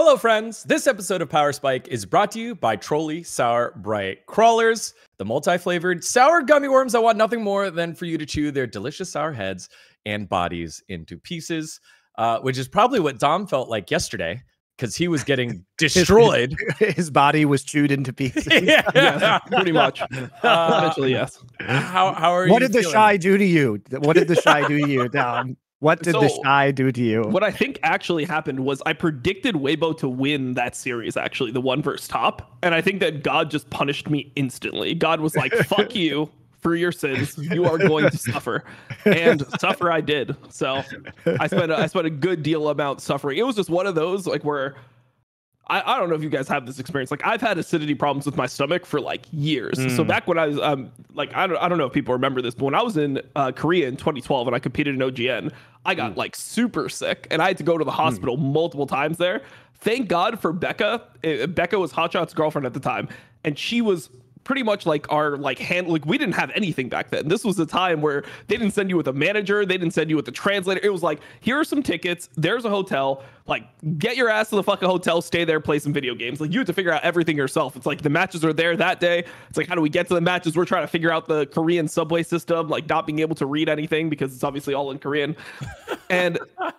Hello, friends. This episode of Power Spike is brought to you by Trolli Sour Bright Crawlers, the multi-flavored sour gummy worms that want nothing more than for you to chew their delicious sour heads and bodies into pieces, which is probably what Dom felt like yesterday because he was getting destroyed. His body was chewed into pieces. Yes, pretty much. Eventually, yes. How are you? What did the feeling? shy do to you? What did the shy do to you, Dom? What did the shy do to you? What I think actually happened was I predicted Weibo to win that series, actually, the one versus top. And I think that God just punished me instantly. God was like, fuck you for your sins. You are going to suffer. And suffer I did. So I spent a good deal amount suffering. It was just one of those like where I don't know if you guys have this experience. Like I've had acidity problems with my stomach for like years. So back when I was like I don't know if people remember this, but when I was in Korea in 2012 and I competed in OGN, I got like super sick and I had to go to the hospital multiple times there. Thank God for Becca. Becca was Hotshot's girlfriend at the time, and she was pretty much like our like hand. Like we didn't have anything back then. This was a time where they didn't send you with a manager, they didn't send you with a translator. It was like, here are some tickets, there's a hotel, like get your ass to the fucking hotel, stay there, play some video games. Like you have to figure out everything yourself. It's like the matches are there that day. It's like, how do we get to the matches? We're trying to figure out the Korean subway system, like not being able to read anything because it's obviously all in Korean. And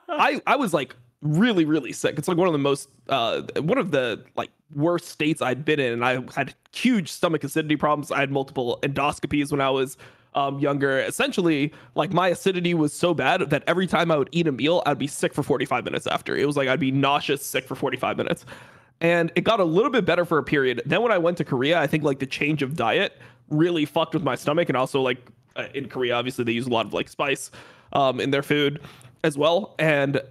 I was like really, really sick. It's like one of the most one of the like worst states I'd been in, and I had huge stomach acidity problems. I had multiple endoscopies when I was younger. Essentially, like my acidity was so bad that every time I would eat a meal, I'd be sick for 45 minutes after. It was like I'd be nauseous, sick for 45 minutes. And it got a little bit better for a period. Then when I went to Korea, I think like the change of diet really fucked with my stomach. And also like in Korea, obviously they use a lot of like spice in their food as well. And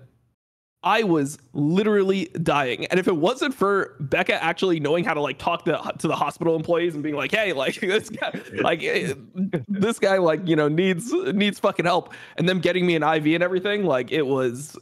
I was literally dying. And if it wasn't for Becca actually knowing how to like talk to the hospital employees and being like, hey, like this guy like, you know, needs fucking help, and them getting me an IV and everything, like it was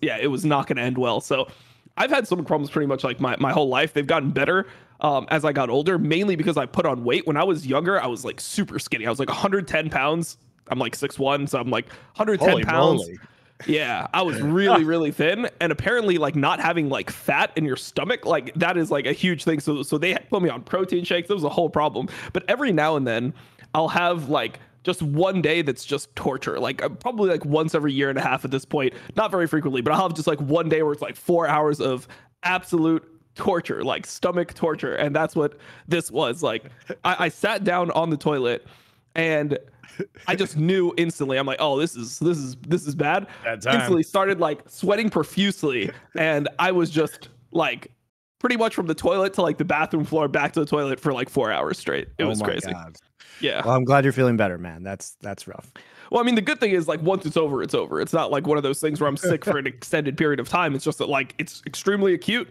not going to end well. So I've had stomach problems pretty much like my whole life. They've gotten better as I got older, mainly because I put on weight. When I was younger, I was like super skinny. I was like 110 pounds. I'm like 6'1", so I'm like 110 Holy pounds. moly. Yeah, I was really, really thin, and apparently, like not having like fat in your stomach, like that is like a huge thing. So they put me on protein shakes. It was a whole problem. But every now and then, I'll have like just one day that's just torture. Like probably like once every year and a half at this point. Not very frequently, but I'll have just like one day where it's like 4 hours of absolute torture, like stomach torture, and that's what this was. Like I sat down on the toilet and I just knew instantly. I'm like, oh, this is bad. Instantly started like sweating profusely, and I was just like pretty much from the toilet to like the bathroom floor back to the toilet for like 4 hours straight. It was crazy. God. Yeah. Well, I'm glad you're feeling better, man. That's rough. Well, I mean, the good thing is like once it's over, it's over. It's not like one of those things where I'm sick for an extended period of time. It's just that like it's extremely acute.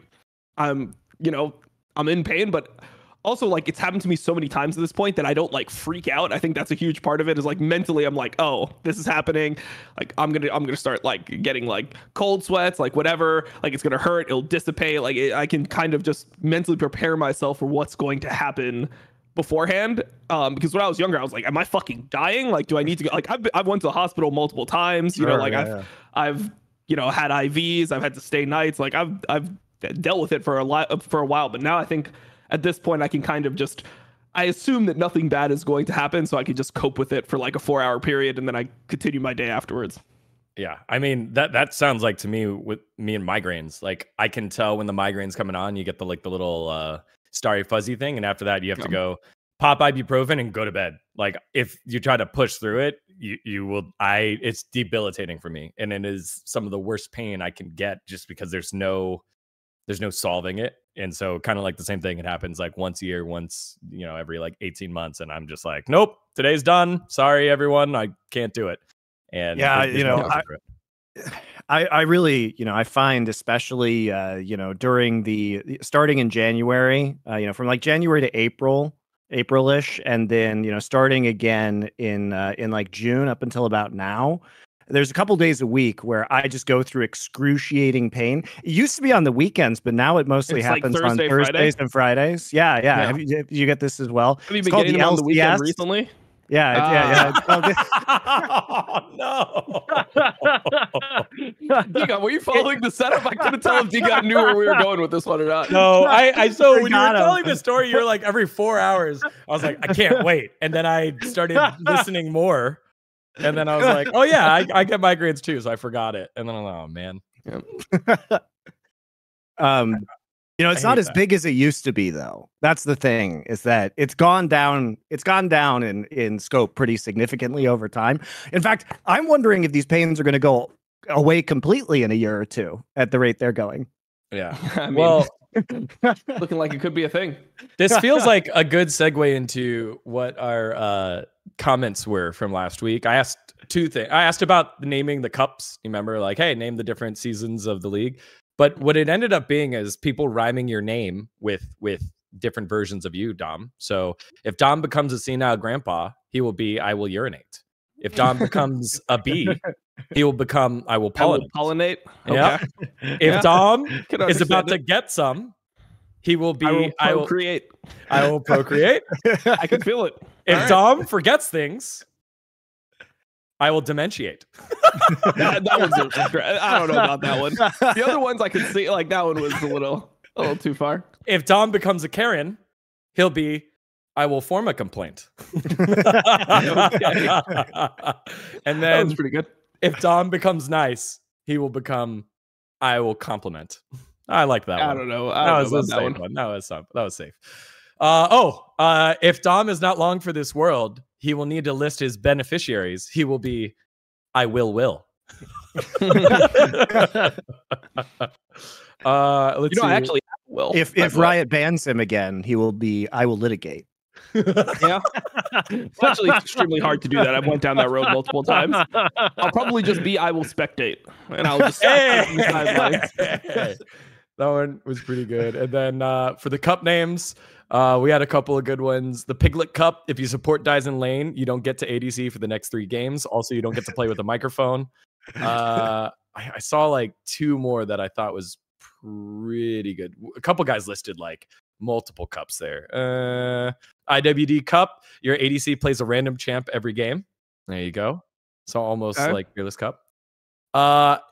I'm in pain, but also, like, it's happened to me so many times at this point that I don't like freak out. I think that's a huge part of it. Is like mentally, I'm like, oh, this is happening. Like, I'm gonna start like getting like cold sweats, like whatever. Like, it's gonna hurt. It'll dissipate. Like, I can kind of just mentally prepare myself for what's going to happen beforehand. Because when I was younger, I was like, am I fucking dying? Like, do I need to go? Like, I've went to the hospital multiple times. I've had IVs. I've had to stay nights. Like, I've dealt with it for a while. But now I think, at this point, I can kind of just, I assume that nothing bad is going to happen, so I can just cope with it for like a 4-hour period, and then I continue my day afterwards. Yeah, I mean, that sounds like to me with me and migraines. Like I can tell when the migraine's coming on, you get the little starry fuzzy thing, and after that you have to go pop ibuprofen and go to bed. Like if you try to push through it, you will. It's debilitating for me, and it is some of the worst pain I can get just because there's no solving it. And so kind of like the same thing, it happens like once a year, every like 18 months. And I'm just like, nope, today's done. Sorry, everyone. I can't do it. And yeah, I really, I find especially, during starting in January, from like January to April-ish. And then, starting again in like June up until about now, there's a couple days a week where I just go through excruciating pain. It used to be on the weekends, but now it mostly happens on Thursdays and Fridays. Yeah. Have you get this as well? Have you been getting it on the weekend recently? Yeah. Oh, no. Diga, were you following the setup? I couldn't tell if Diga knew where we were going with this one or not. No, I so when you were Got him. telling the story, you're like every 4 hours. I was like, I can't wait. And then I started listening more. And then I was like, oh yeah, I get migraines too, so I forgot it. And then I'm like, oh man. It's not as big as it used to be, though. That's the thing, is that it's gone down in scope pretty significantly over time. In fact, I'm wondering if these pains are going to go away completely in a year or two at the rate they're going. Yeah. I mean, Well, looking like it could be a thing. this feels like a good segue into what our comments were from last week. I asked 2 things. I asked about naming the cups. You remember, like, hey, name the different seasons of the league. But what it ended up being is people rhyming your name with different versions of you, Dom. So if Dom becomes a senile grandpa, he will be I will urinate. If Dom becomes a bee, he will become I will pollinate. Pollinate. Yeah. Okay. If Dom Can is about understand to it. get some, he will be I will procreate. I will procreate. I can feel it. If All right. Dom forgets things, I will dementiate. that one's I don't know about that one. The other ones I could see, like that one was a little too far. If Dom becomes a Karen, he'll be I will form a complaint. And That then was pretty good. if Dom becomes nice, he will become I will compliment. I like that one. I don't know. That was a safe one. That was safe. If Dom is not long for this world, he will need to list his beneficiaries. He will be I will. Let's see. I actually will. If Riot bans him again, he will be I will litigate. Yeah. It's actually extremely hard to do that. I went down that road multiple times. I'll probably just be I will spectate. And I'll just That one was pretty good. And then for the cup names, we had a couple of good ones. The Piglet Cup, if you support Dyson Lane, you don't get to ADC for the next 3 games. Also, you don't get to play with a microphone. I saw like 2 more that I thought was pretty good. A couple guys listed like multiple cups there. IWD Cup, your ADC plays a random champ every game. There you go. So almost like Fearless Cup.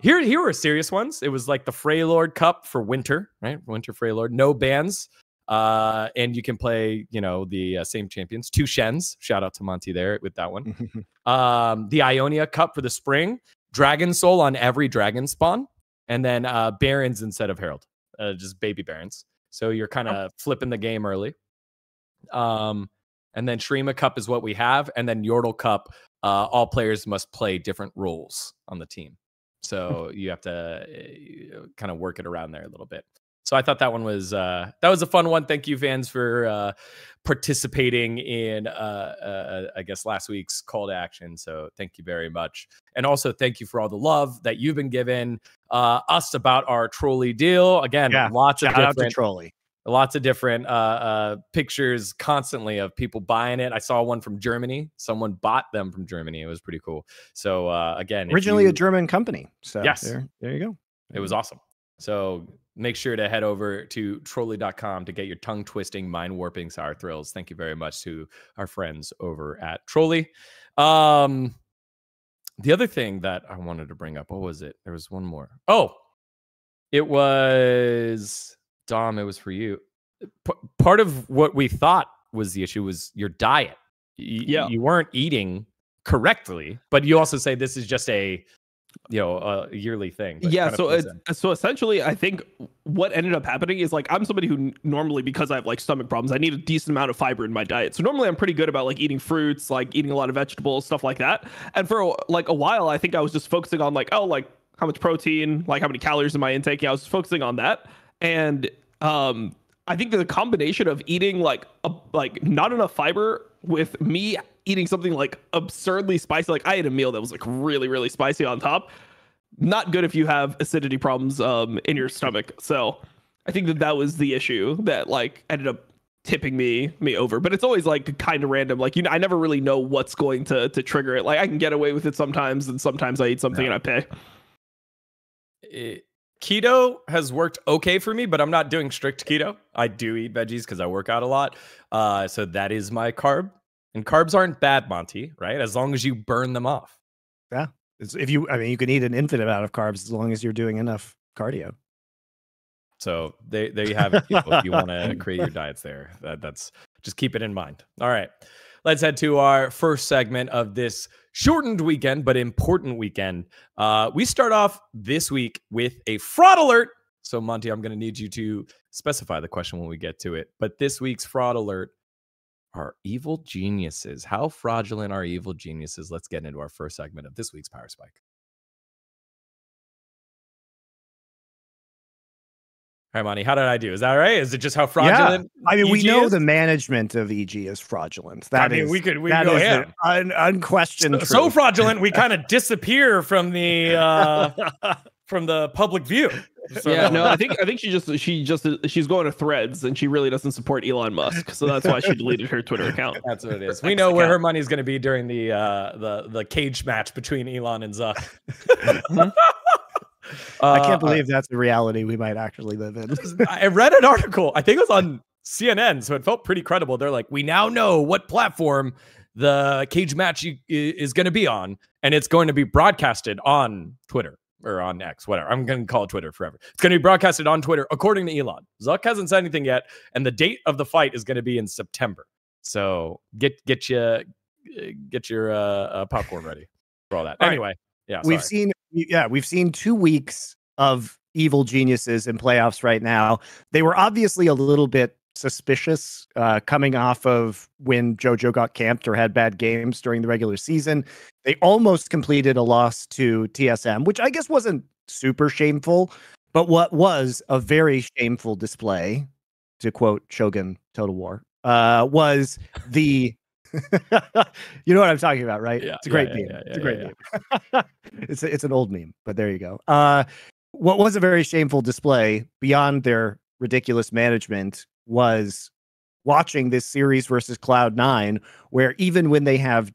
Here were serious ones. It was like the Freylord Cup for winter, right? Winter Freylord, no bans. And you can play, the same champions. 2 Shens. Shout out to Monty there with that one. The Ionia Cup for the spring. Dragon Soul on every dragon spawn. And then Barons instead of Herald. Just baby Barons. So you're kind of flipping the game early. And then Shrima Cup is what we have. And then Yordle Cup, all players must play different roles on the team. So you have to kind of work it around there a little bit. So I thought that one was a fun one. Thank you, fans, for participating in I guess last week's call to action. So thank you very much, and also thank you for all the love that you've been giving us about our Trolley deal. Again, lots of different pictures constantly of people buying it. I saw one from Germany. Someone bought them from Germany. It was pretty cool. So again, originally a German company. So yes, there you go. It was awesome. So make sure to head over to trolley.com to get your tongue twisting, mind warping sour thrills. Thank you very much to our friends over at Trolley. The other thing that I wanted to bring up, what was it? There was one more. Oh, it was Dom. It was for you. Part of what we thought was the issue was your diet. You weren't eating correctly, but you also say this is just a yearly thing. Yeah, so essentially I think what ended up happening is like I'm somebody who normally, because I have like stomach problems, I need a decent amount of fiber in my diet. So normally I'm pretty good about like eating fruits, like eating a lot of vegetables, stuff like that. And for like a while I think I was just focusing on like how much protein, like how many calories am I intaking. I was focusing on that. And I think the combination of eating like not enough fiber with me eating something like absurdly spicy, like I ate a meal that was like really, really spicy on top. Not good if you have acidity problems in your stomach. So I think that was the issue that like ended up tipping me over. But it's always like kind of random. Like, I never really know what's going to trigger it. Like I can get away with it sometimes, and sometimes I eat something and I pay. Keto has worked okay for me, but I'm not doing strict keto. I do eat veggies because I work out a lot. So that is my carb. And carbs aren't bad, Monty, right? As long as you burn them off. Yeah. You can eat an infinite amount of carbs as long as you're doing enough cardio. So there you have it, people. If you want to create your diets there, that's just keep it in mind. All right, let's head to our first segment of this shortened weekend, but important weekend. We start off this week with a fraud alert. So Monty, I'm going to need you to specify the question when we get to it. But this week's fraud alert are evil geniuses. How fraudulent are evil geniuses? Let's get into our first segment of this week's Power Spike. All right, Monty, how did I do? Is that right? Is it just how fraudulent? Yeah. I mean, we EG know is? the management of EG is fraudulent. We could go is unquestioned. So fraudulent, we kind of disappear from the public view. So, yeah, no, I think she's going to Threads and she really doesn't support Elon Musk, so that's why she deleted her Twitter account. That's what it is. We know where her money is going to be during the cage match between Elon and Zuck. I can't believe that's the reality we might actually live in. I read an article. I think it was on CNN, so it felt pretty credible. They're like, we now know what platform the cage match is going to be on, and it's going to be broadcasted on Twitter. Or on X, whatever. I'm going to call it Twitter forever. It's going to be broadcasted on Twitter, according to Elon. Zuck hasn't said anything yet, and the date of the fight is going to be in September. So get your popcorn ready for all that. All anyway, right. We've seen 2 weeks of evil geniuses in playoffs right now. They were obviously a little bit suspicious coming off of when JoJo got camped or had bad games during the regular season. They almost completed a loss to TSM, which I guess wasn't super shameful, but what was a very shameful display, to quote Shogun Total War, was the you know what I'm talking about, right? Yeah, it's a great meme. It's a great meme. It's an old meme, but there you go. What was a very shameful display beyond their ridiculous management was watching this series versus Cloud9, where even when they have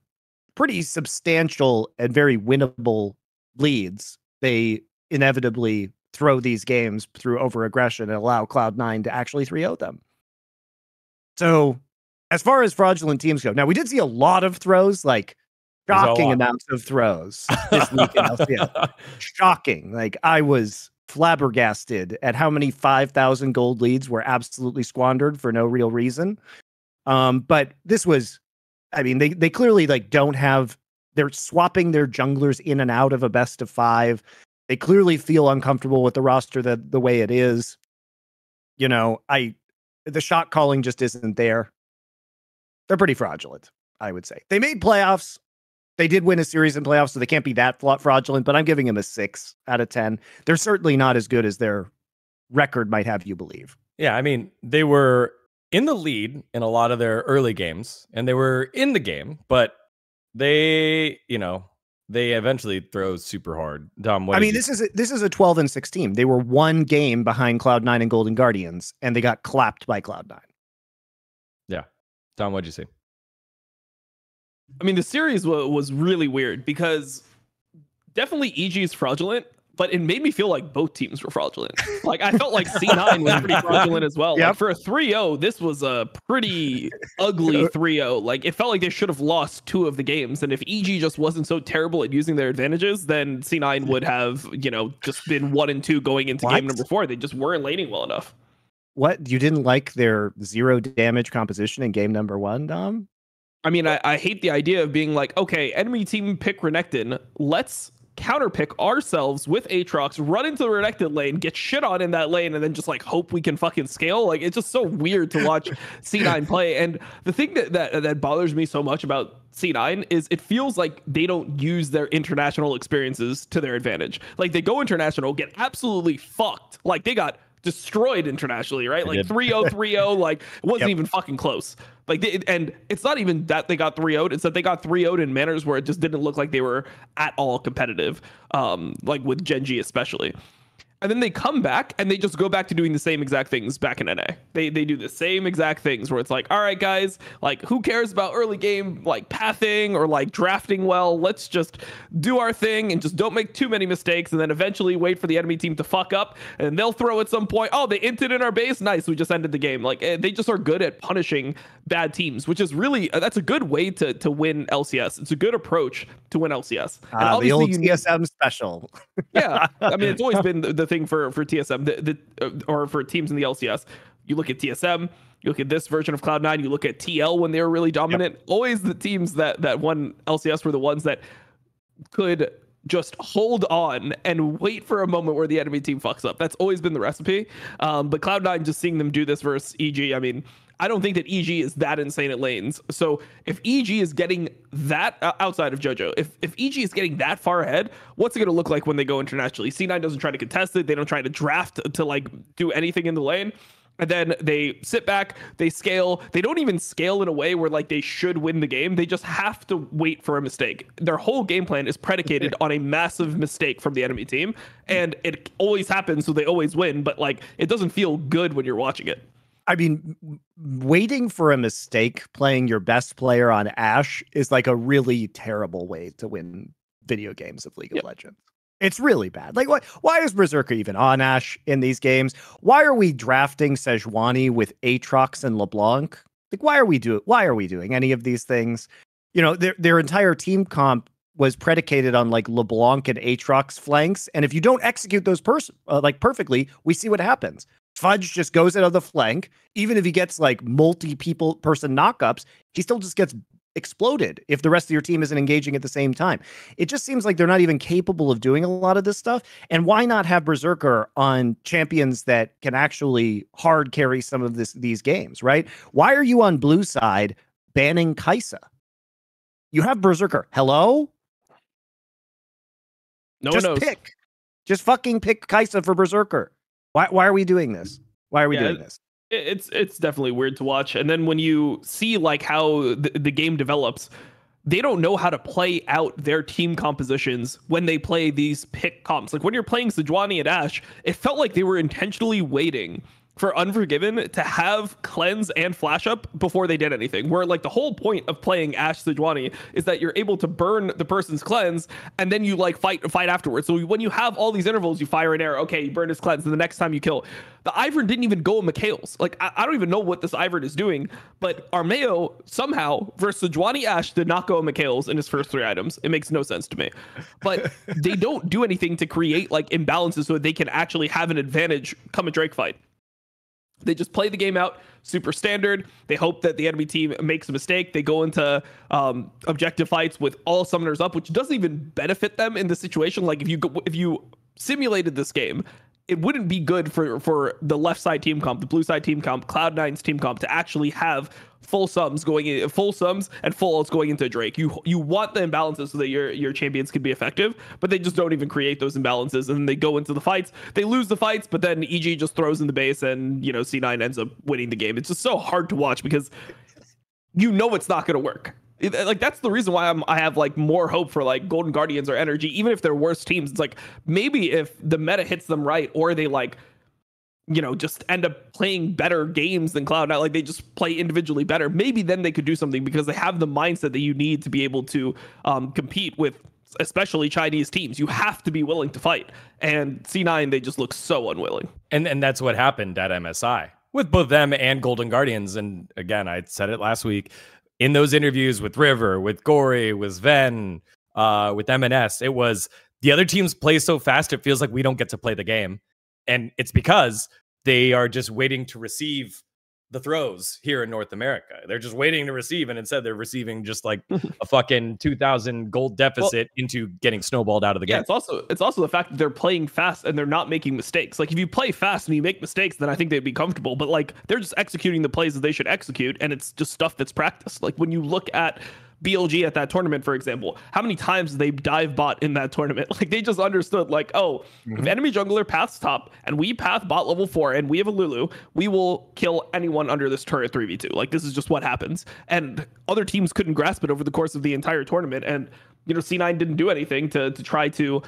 pretty substantial and very winnable leads, they inevitably throw these games through overaggression and allow Cloud9 to actually 3-0 them. So as far as fraudulent teams go, now we did see a lot of throws, like shocking amounts of throws this week in LCS. Shocking. Like I was flabbergasted at how many 5,000 gold leads were absolutely squandered for no real reason. But this was, I mean, they clearly don't have, they're swapping their junglers in and out of a best of 5. They clearly feel uncomfortable with the roster the way it is. You know, the shot calling just isn't there. They're pretty fraudulent, I would say. They made playoffs. They did win a series in playoffs, so they can't be that fraudulent, but I'm giving them a 6 out of 10. They're certainly not as good as their record might have you believe. Yeah, I mean, they were in the lead in a lot of their early games, and they were in the game, but they eventually throw super hard. Dom, this is a 12-6 team. They were 1 game behind Cloud9 and Golden Guardians, and they got clapped by Cloud9. Yeah. Dom, what'd you see? I mean, the series was really weird because definitely EG is fraudulent, but it made me feel like both teams were fraudulent. Like I felt like C9 was pretty fraudulent as well. Yep. Like for a 3-0, this was a pretty ugly 3-0. Like it felt like they should have lost 2 of the games. And if EG just wasn't so terrible at using their advantages, then C9 would have, just been 1-2 going into game number 4. They just weren't laning well enough. What? You didn't like their 0 damage composition in game number 1, Dom? I mean, I hate the idea of being like, okay, enemy team pick Renekton. Let's counterpick ourselves with Aatrox, run into the Renekton lane, get shit on in that lane, and then just hope we can fucking scale. Like it's just so weird to watch C9 play. And the thing that bothers me so much about C9 is it feels like they don't use their international experiences to their advantage. Like they go international, get absolutely fucked. Like they got destroyed internationally, right? Like 3-0, 3-0, like it wasn't even fucking close. And it's not even that they got 3-0'd, it's that they got 3-0'd in manners where it just didn't look like they were at all competitive, like with Gen G especially. And then they come back and they just go back to doing the same exact things back in NA. They do the same exact things where it's like, all right, guys, like who cares about early game like pathing or like drafting well? Let's just do our thing and just don't make too many mistakes, and then eventually wait for the enemy team to fuck up, and they'll throw at some point. Oh, they inted in our base. Nice, we just ended the game. Like they just are good at punishing bad teams, which is really that's a good way to win LCS. It's a good approach to win LCS. And the old TSM special. Yeah, I mean it's always been the thing for TSM, or for teams in the LCS. You look at TSM, you look at this version of Cloud9, you look at TL when they were really dominant. Yep. Always the teams that won LCS were the ones that could just hold on and wait for a moment where the enemy team fucks up. That's always been the recipe. But Cloud9, just seeing them do this versus EG, I mean, I don't think that EG is that insane at lanes. So if EG is getting that outside of JoJo, if EG is getting that far ahead, what's it going to look like when they go internationally? C9 doesn't try to contest it. They don't try to draft to like do anything in the lane. And then they sit back, they scale. They don't even scale in a way where like they should win the game. They just have to wait for a mistake. Their whole game plan is predicated on a massive mistake from the enemy team. And it always happens, so they always win. But like it doesn't feel good when you're watching it. I mean, waiting for a mistake playing your best player on Ashe is like a really terrible way to win video games of League of Legends. It's really bad. Like, why is Berserker even on Ashe in these games? Why are we drafting Sejuani with Aatrox and LeBlanc? Like, why are we doing any of these things? You know, their entire team comp was predicated on like LeBlanc and Aatrox flanks, and if you don't execute those like perfectly, we see what happens. Fudge just goes out of the flank. Even if he gets like person knockups, he still just gets exploded if the rest of your team isn't engaging at the same time. It just seems like they're not even capable of doing a lot of this stuff. And why not have Berserker on champions that can actually hard carry some of these games, right? Why are you on blue side banning Kai'Sa? You have Berserker. Hello? No one knows. Just fucking pick Kai'Sa for Berserker. Why are we doing this? Why are we doing this? It's definitely weird to watch. And then when you see like how the game develops, they don't know how to play out their team compositions when they play these pick comps. Like when you're playing Sejuani and Ashe, it felt like they were intentionally waiting for Unforgiven to have cleanse and flash up before they did anything. Where like the whole point of playing Ashe Sejuani is that you're able to burn the person's cleanse and then you like fight afterwards. So when you have all these intervals, you fire an arrow. Okay, you burn his cleanse, and the next time you kill. The Ivern didn't even go Mikhail's. Like I don't even know what this Ivern is doing, but Armeo somehow versus Sejuani Ashe did not go Mikhail's in his first 3 items. It makes no sense to me. But they don't do anything to create like imbalances so that they can actually have an advantage come a Drake fight. They just play the game out super standard. They hope that the enemy team makes a mistake. They go into objective fights with all summoners up, which doesn't even benefit them in the situation. Like if you simulated this game, it wouldn't be good for the left side team comp, the blue side team comp, Cloud9's team comp to actually have full sums and full ults going into Drake. You want the imbalances so that your champions can be effective, but they just don't even create those imbalances, and then they go into the fights. They lose the fights, but then EG just throws in the base, and C9 ends up winning the game. It's just so hard to watch because you know it's not going to work. Like that's the reason why I have like more hope for like Golden Guardians or Energy, even if they're worse teams. It's like maybe if the meta hits them right, or they like, just end up playing better games than Cloud9, like they just play individually better. Maybe then they could do something because they have the mindset that you need to be able to compete with, especially Chinese teams. You have to be willing to fight, and C9 they just look so unwilling. And that's what happened at MSI with both them and Golden Guardians. And again, I said it last week. In those interviews with River, with Gory, with Sven, with MNS, it was the other teams play so fast, it feels like we don't get to play the game. And it's because they are just waiting to receive the throws here in North America. They're just waiting to receive, and instead they're receiving just like a fucking 2,000 gold deficit into getting snowballed out of the game. It's also the fact that they're playing fast and they're not making mistakes. Like if you play fast and you make mistakes, then I think they'd be comfortable. But like they're just executing the plays that they should execute, and it's just stuff that's practiced. Like when you look at BLG at that tournament, for example, how many times they dive bot in that tournament? Like they just understood like, if enemy jungler paths top and we path bot level 4 and we have a Lulu, we will kill anyone under this turret 3v2. Like this is just what happens. And other teams couldn't grasp it over the course of the entire tournament. And C9 didn't do anything to try to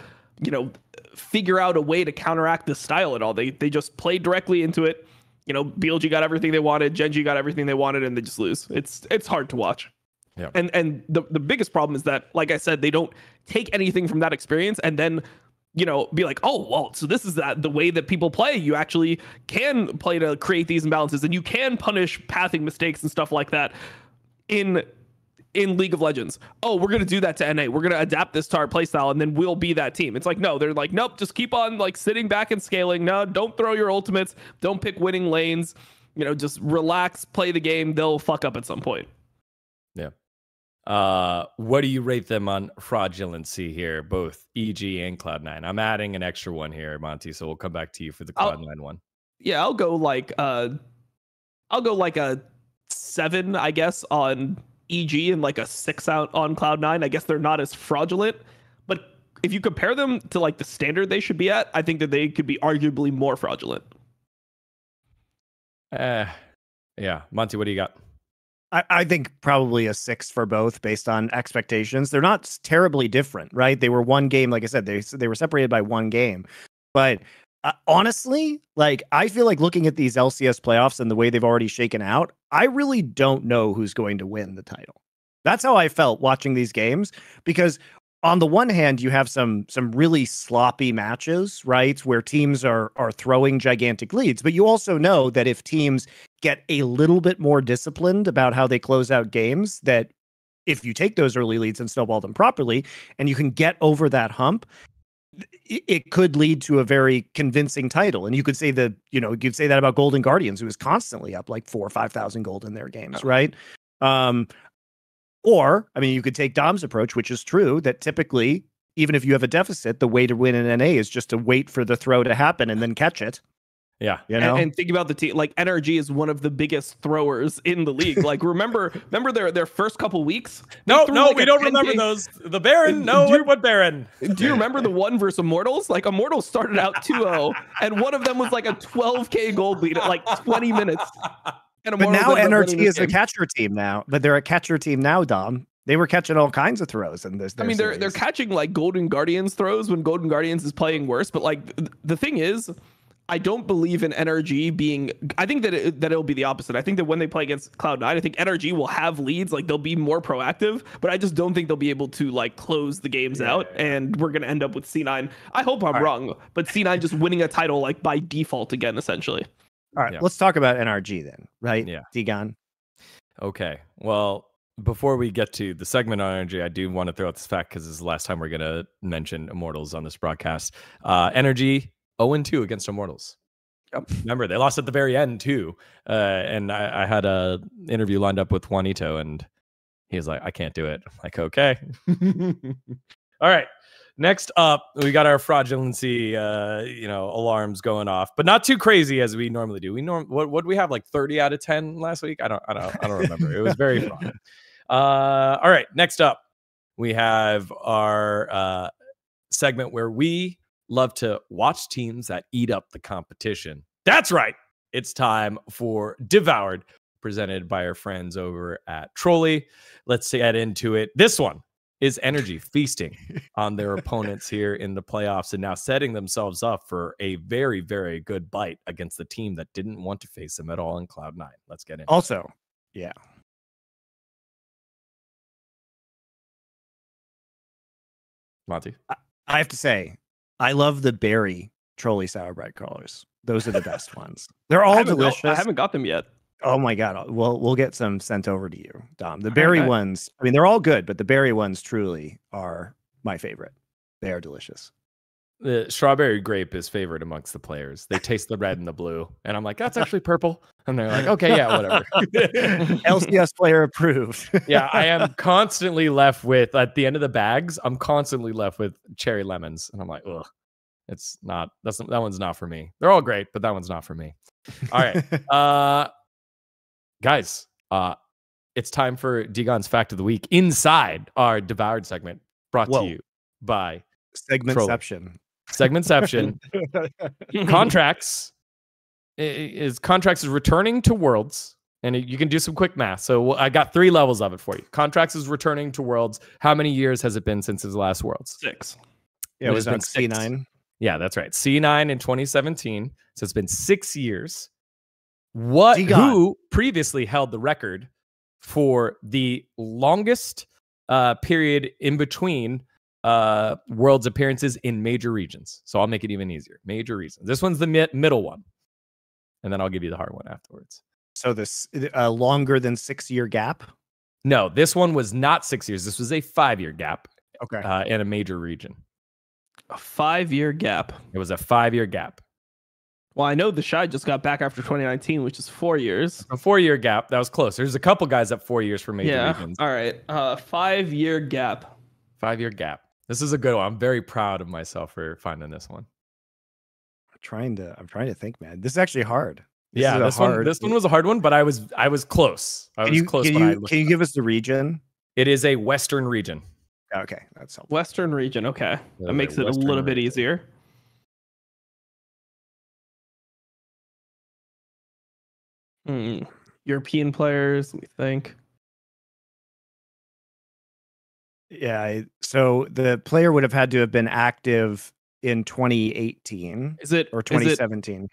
figure out a way to counteract the style at all. They just played directly into it. BLG got everything they wanted, Gen.G got everything they wanted, and they just lose. It's hard to watch. Yeah. And the biggest problem is that, like I said, they don't take anything from that experience and then be like, oh, well, so this is the way that people play. You actually can play to create these imbalances, and you can punish pathing mistakes and stuff like that in League of Legends. Oh, we're going to do that to NA. We're going to adapt this to our playstyle, and then we'll be that team. It's like, no, they're like, nope, just keep on like sitting back and scaling. No, don't throw your ultimates. Don't pick winning lanes. Just relax, play the game. They'll fuck up at some point. Yeah. What do you rate them on fraudulency here, both EG and Cloud9? I'm adding an extra one here, Monty, so we'll come back to you for the Cloud9 one. Yeah, I'll go like a 7, I guess, on EG and like a 6 out on Cloud9. I guess they're not as fraudulent, but if you compare them to like the standard they should be at, I think that they could be arguably more fraudulent. Yeah, Monty, what do you got? I think probably a 6 for both based on expectations. They're not terribly different, right? They were one game, like I said, they were separated by one game. But honestly, like I feel like looking at these LCS playoffs and the way they've already shaken out, I really don't know who's going to win the title. That's how I felt watching these games, because on the one hand, you have some really sloppy matches, right, where teams are throwing gigantic leads. But you also know that if teams get a little bit more disciplined about how they close out games, that if you take those early leads and snowball them properly, and you can get over that hump, it could lead to a very convincing title. And you could say you'd say that about Golden Guardians, who is constantly up like 4,000 or 5,000 gold in their games, right? Or, I mean, you could take Dom's approach, which is true, that typically, even if you have a deficit, the way to win in NA is just to wait for the throw to happen and then catch it. Yeah. And think about the team. Like, NRG is one of the biggest throwers in the league. Like, remember their first couple weeks? No, we don't remember those. The Baron? What Baron? Do you remember the one versus Immortals? Like, Immortals started out 2-0, and one of them was like a 12K gold lead at like 20 minutes. But now NRG is a catcher team now. But they're a catcher team now, Dom. They were catching all kinds of throws in this. They're catching like Golden Guardians throws when Golden Guardians is playing worse. But like the thing is, I don't believe in NRG being. I think that it'll be the opposite. I think that when they play against Cloud9, I think NRG will have leads. Like they'll be more proactive. But I just don't think they'll be able to like close the games out. And we're gonna end up with C9. I hope I'm wrong, but C9 just winning a title like by default again, essentially. All right, let's talk about NRG then, right? Yeah. Digon. Okay. Well, before we get to the segment on NRG, I do want to throw out this fact because this is the last time we're going to mention Immortals on this broadcast. NRG 0-2 against Immortals. Yep. Remember, they lost at the very end too. And I had a interview lined up with Juanito, and he was like, I can't do it. I'm like, okay. All right. Next up, we got our fraudulency, alarms going off, but not too crazy as we normally do. What do we have, like 30 out of 10 last week? I don't remember. It was very fun. All right, next up, we have our segment where we love to watch teams that eat up the competition. That's right. It's time for Devoured, presented by our friends over at Trolley. Let's get into it. This one is NRG feasting on their opponents here in the playoffs and now setting themselves up for a very, very good bite against the team that didn't want to face them at all in Cloud9. Let's get in. Also, yeah. Monty. I have to say, I love the berry Trolley sour bread crawlers. Those are the best ones. They're all delicious. I haven't got them yet. Oh my God. We'll get some sent over to you, Dom. The berry ones, I mean, they're all good, but the berry ones truly are my favorite. They are delicious. The strawberry grape is favorite amongst the players. They taste the red and the blue. And I'm like, that's actually purple. And they're like, okay, yeah, whatever. LCS player approved. Yeah, I am constantly left with, at the end of the bags, I'm constantly left with cherry lemons. And I'm like, ugh, that one's not for me. They're all great, but that one's not for me. All right. Guys, it's time for Digon's Fact of the Week inside our Devoured segment, brought to you by Segmentception. Segmentception. Contracts is returning to Worlds, and you can do some quick math. So I got 3 levels of it for you. Contracts is returning to Worlds. How many years has it been since his last Worlds? 6. Yeah, it was on C9. Yeah, that's right. C9 in 2017. So it's been 6 years. Who previously held the record for the longest period in between Worlds appearances in major regions? So I'll make it even easier. Major regions. This one's the middle one. And then I'll give you the hard one afterwards. So this longer than 6-year gap? No, this one was not 6 years. This was a 5-year gap. Okay. In a major region. A 5-year gap. It was a 5-year gap. Well, I know the Shy just got back after 2019, which is 4 years. A 4-year gap. That was close. There's a couple guys at 4 years for major regions. All right. 5-year gap. 5-year gap. This is a good one. I'm very proud of myself for finding this one. I'm trying to think, man. This is actually hard. This one was a hard one, but I was close. Can you give us the region? It is a Western region. Okay, that's helpful. Western region. Okay, that makes it a little bit easier. European players. Let me think. Yeah, so the player would have had to have been active in 2018. Is it or 2017?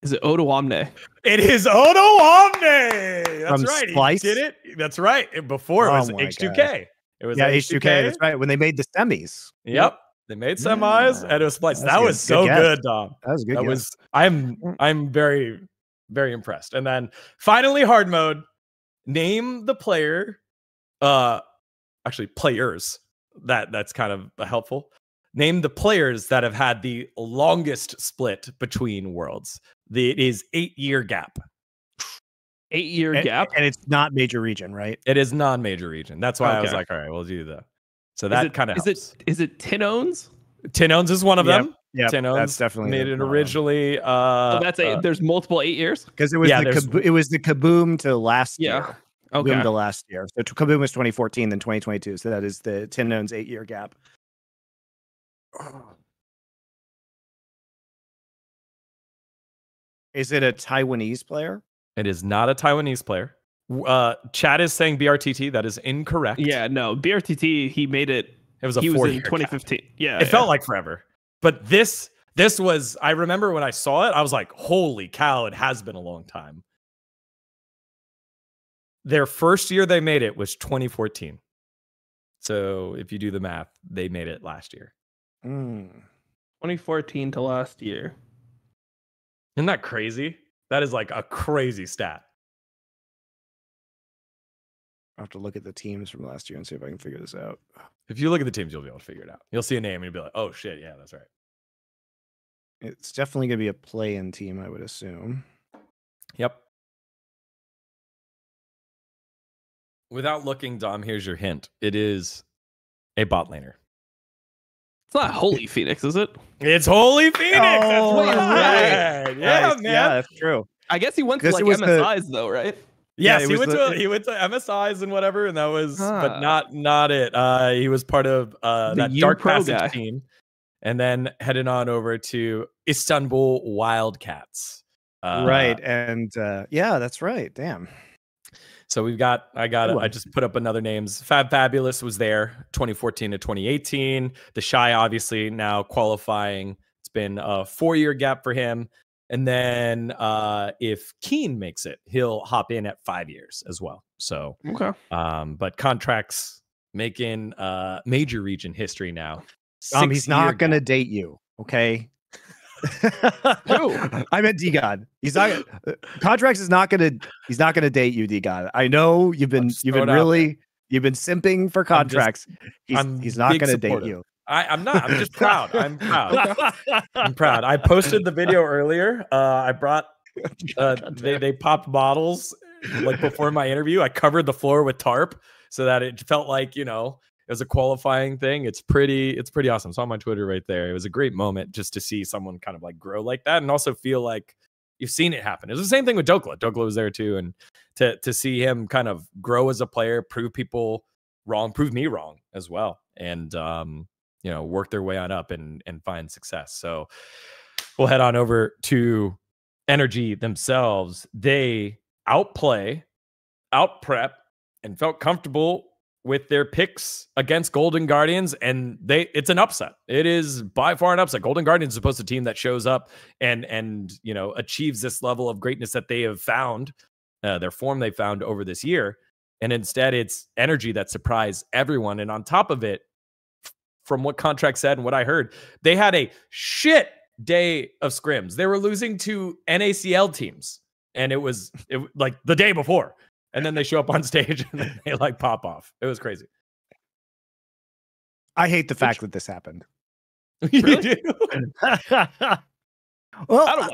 Is it Odo Omne? It is Odo Omne. That's From right. Splice? He did it. That's right. Before it was H2K. God. It was H2K. That's right. When they made the semis. Yep. They made semis and it was Splice. That was so good, Dom. That was good. That was. I'm very, very impressed. And then finally, hard mode. Name the player. Actually, players. That's kind of helpful. Name the players that have had the longest split between worlds. It is 8-year gap. 8-year gap, and it's not major region, right? It is non-major region. That's why I was like, all right, we'll do that. So that kind of helps. Is it Tinones? Tinones is one of them. Yeah, Tinones that's definitely made it originally. So that's there's multiple 8 years because it was it was the Kaboom to last year. Okay. Kaboom to last year. So Kaboom was 2014, then 2022. So that is the Tinones 8-year gap. Is it a Taiwanese player? It is not a Taiwanese player. Chad is saying BRTT. That is incorrect. Yeah, no. BRTT, he made it. It was he 4 was in 2015. Cap. Yeah. It felt like forever. But this was, I remember when I saw it, I was like, holy cow, it has been a long time. Their first year they made it was 2014. So if you do the math, they made it last year. 2014 to last year. Isn't that crazy? That is like a crazy stat. I'll have to look at the teams from last year and see if I can figure this out. If you look at the teams, you'll be able to figure it out. You'll see a name and you'll be like, oh shit, yeah, that's right. It's definitely going to be a play-in team, I would assume. Yep. Without looking, Dom, here's your hint. It is a bot laner. It's not Holy Phoenix, is it? It's Holy Phoenix. Oh, that's right. Yeah, nice. man. Yeah, that's true. I guess he went to like MSIs though, right? Yes, he went to MSIs and whatever, and that was, but not it. He was part of that Dark Passage team, and then headed on over to Istanbul Wildcats. Right, and yeah, that's right. Damn. So I just put up another names. Fab Fabulous was there 2014 to 2018. The Shy obviously now qualifying. It's been a 4-year gap for him. And then if Keen makes it, he'll hop in at 5 years as well. So okay. But contracts making major region history now. He's not gonna date you, okay? Who? I meant D-God. He's not. Contracts is not gonna. He's not gonna date you, D-God. I know you've been simping for contracts. He's not gonna date you. I'm not. I'm just proud. I'm proud. I'm proud. I posted the video earlier. I brought. They popped bottles like before my interview. I covered the floor with tarp so that it felt like it was a qualifying thing. It's pretty awesome. It's on my Twitter right there. It was a great moment just to see someone kind of like grow like that and also feel like you've seen it happen. It was the same thing with Dokla. Dokla was there too. And to see him kind of grow as a player, prove people wrong, prove me wrong as well. And, work their way on up and find success. So we'll head on over to Energy themselves. They outplay, outprep, and felt comfortable with their picks against Golden Guardians, and it's an upset. It is by far an upset. Golden Guardians is supposed to be a team that shows up and achieves this level of greatness that they have found, their form they found over this year. And instead, it's Energy that surprised everyone. And on top of it, from what Contract said and what I heard, they had a shit day of scrims. They were losing to NACL teams, and it was like the day before. And then they show up on stage and then they like pop off. It was crazy. I hate the fact that this happened. Really? Well,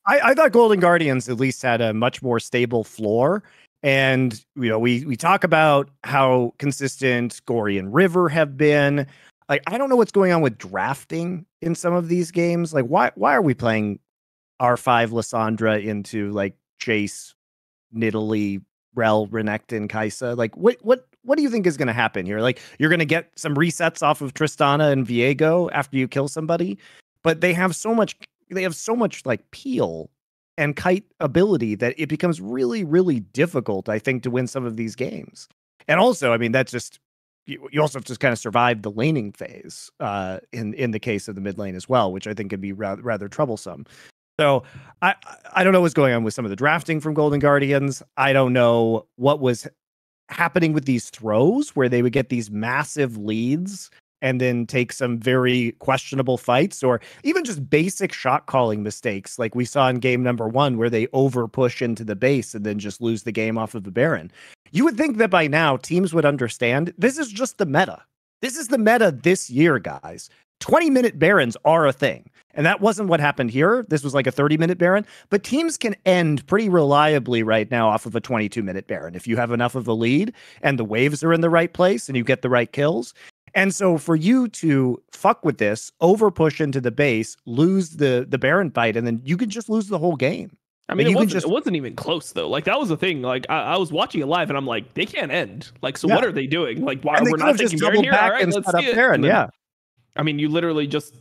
I thought Golden Guardians at least had a much more stable floor. And, we talk about how consistent Gory and River have been. Like, I don't know what's going on with drafting in some of these games. Like, why are we playing R5 Lissandra into like Chase, Nidalee, Rel, Renekton, Kai'Sa? Like, what do you think is going to happen here? Like, you're going to get some resets off of Tristana and Viego after you kill somebody, but they have so much like peel and kite ability that it becomes really, really difficult, I think, to win some of these games. And also, I mean, that's just, you also have to kind of survive the laning phase in the case of the mid lane as well, which I think can be rather troublesome. So I don't know what's going on with some of the drafting from Golden Guardians. I don't know what was happening with these throws where they would get these massive leads and then take some very questionable fights, or even just basic shot calling mistakes like we saw in game number 1 where they over push into the base and then just lose the game off of the Baron. You would think that by now teams would understand this is just the meta. This is the meta this year, guys. 20-minute Barons are a thing. And that wasn't what happened here. This was like a 30-minute Baron. But teams can end pretty reliably right now off of a 22-minute Baron if you have enough of a lead and the waves are in the right place and you get the right kills. And so for you to fuck with this, over push into the base, lose the Baron fight, and then you can just lose the whole game. I mean, it wasn't even close, though. Like, that was the thing. Like, I was watching it live, and I'm like, they can't end. Like, so what are they doing? Like, why we're not taking Baron here? All right, let's see it. Baron, yeah. I mean, you literally just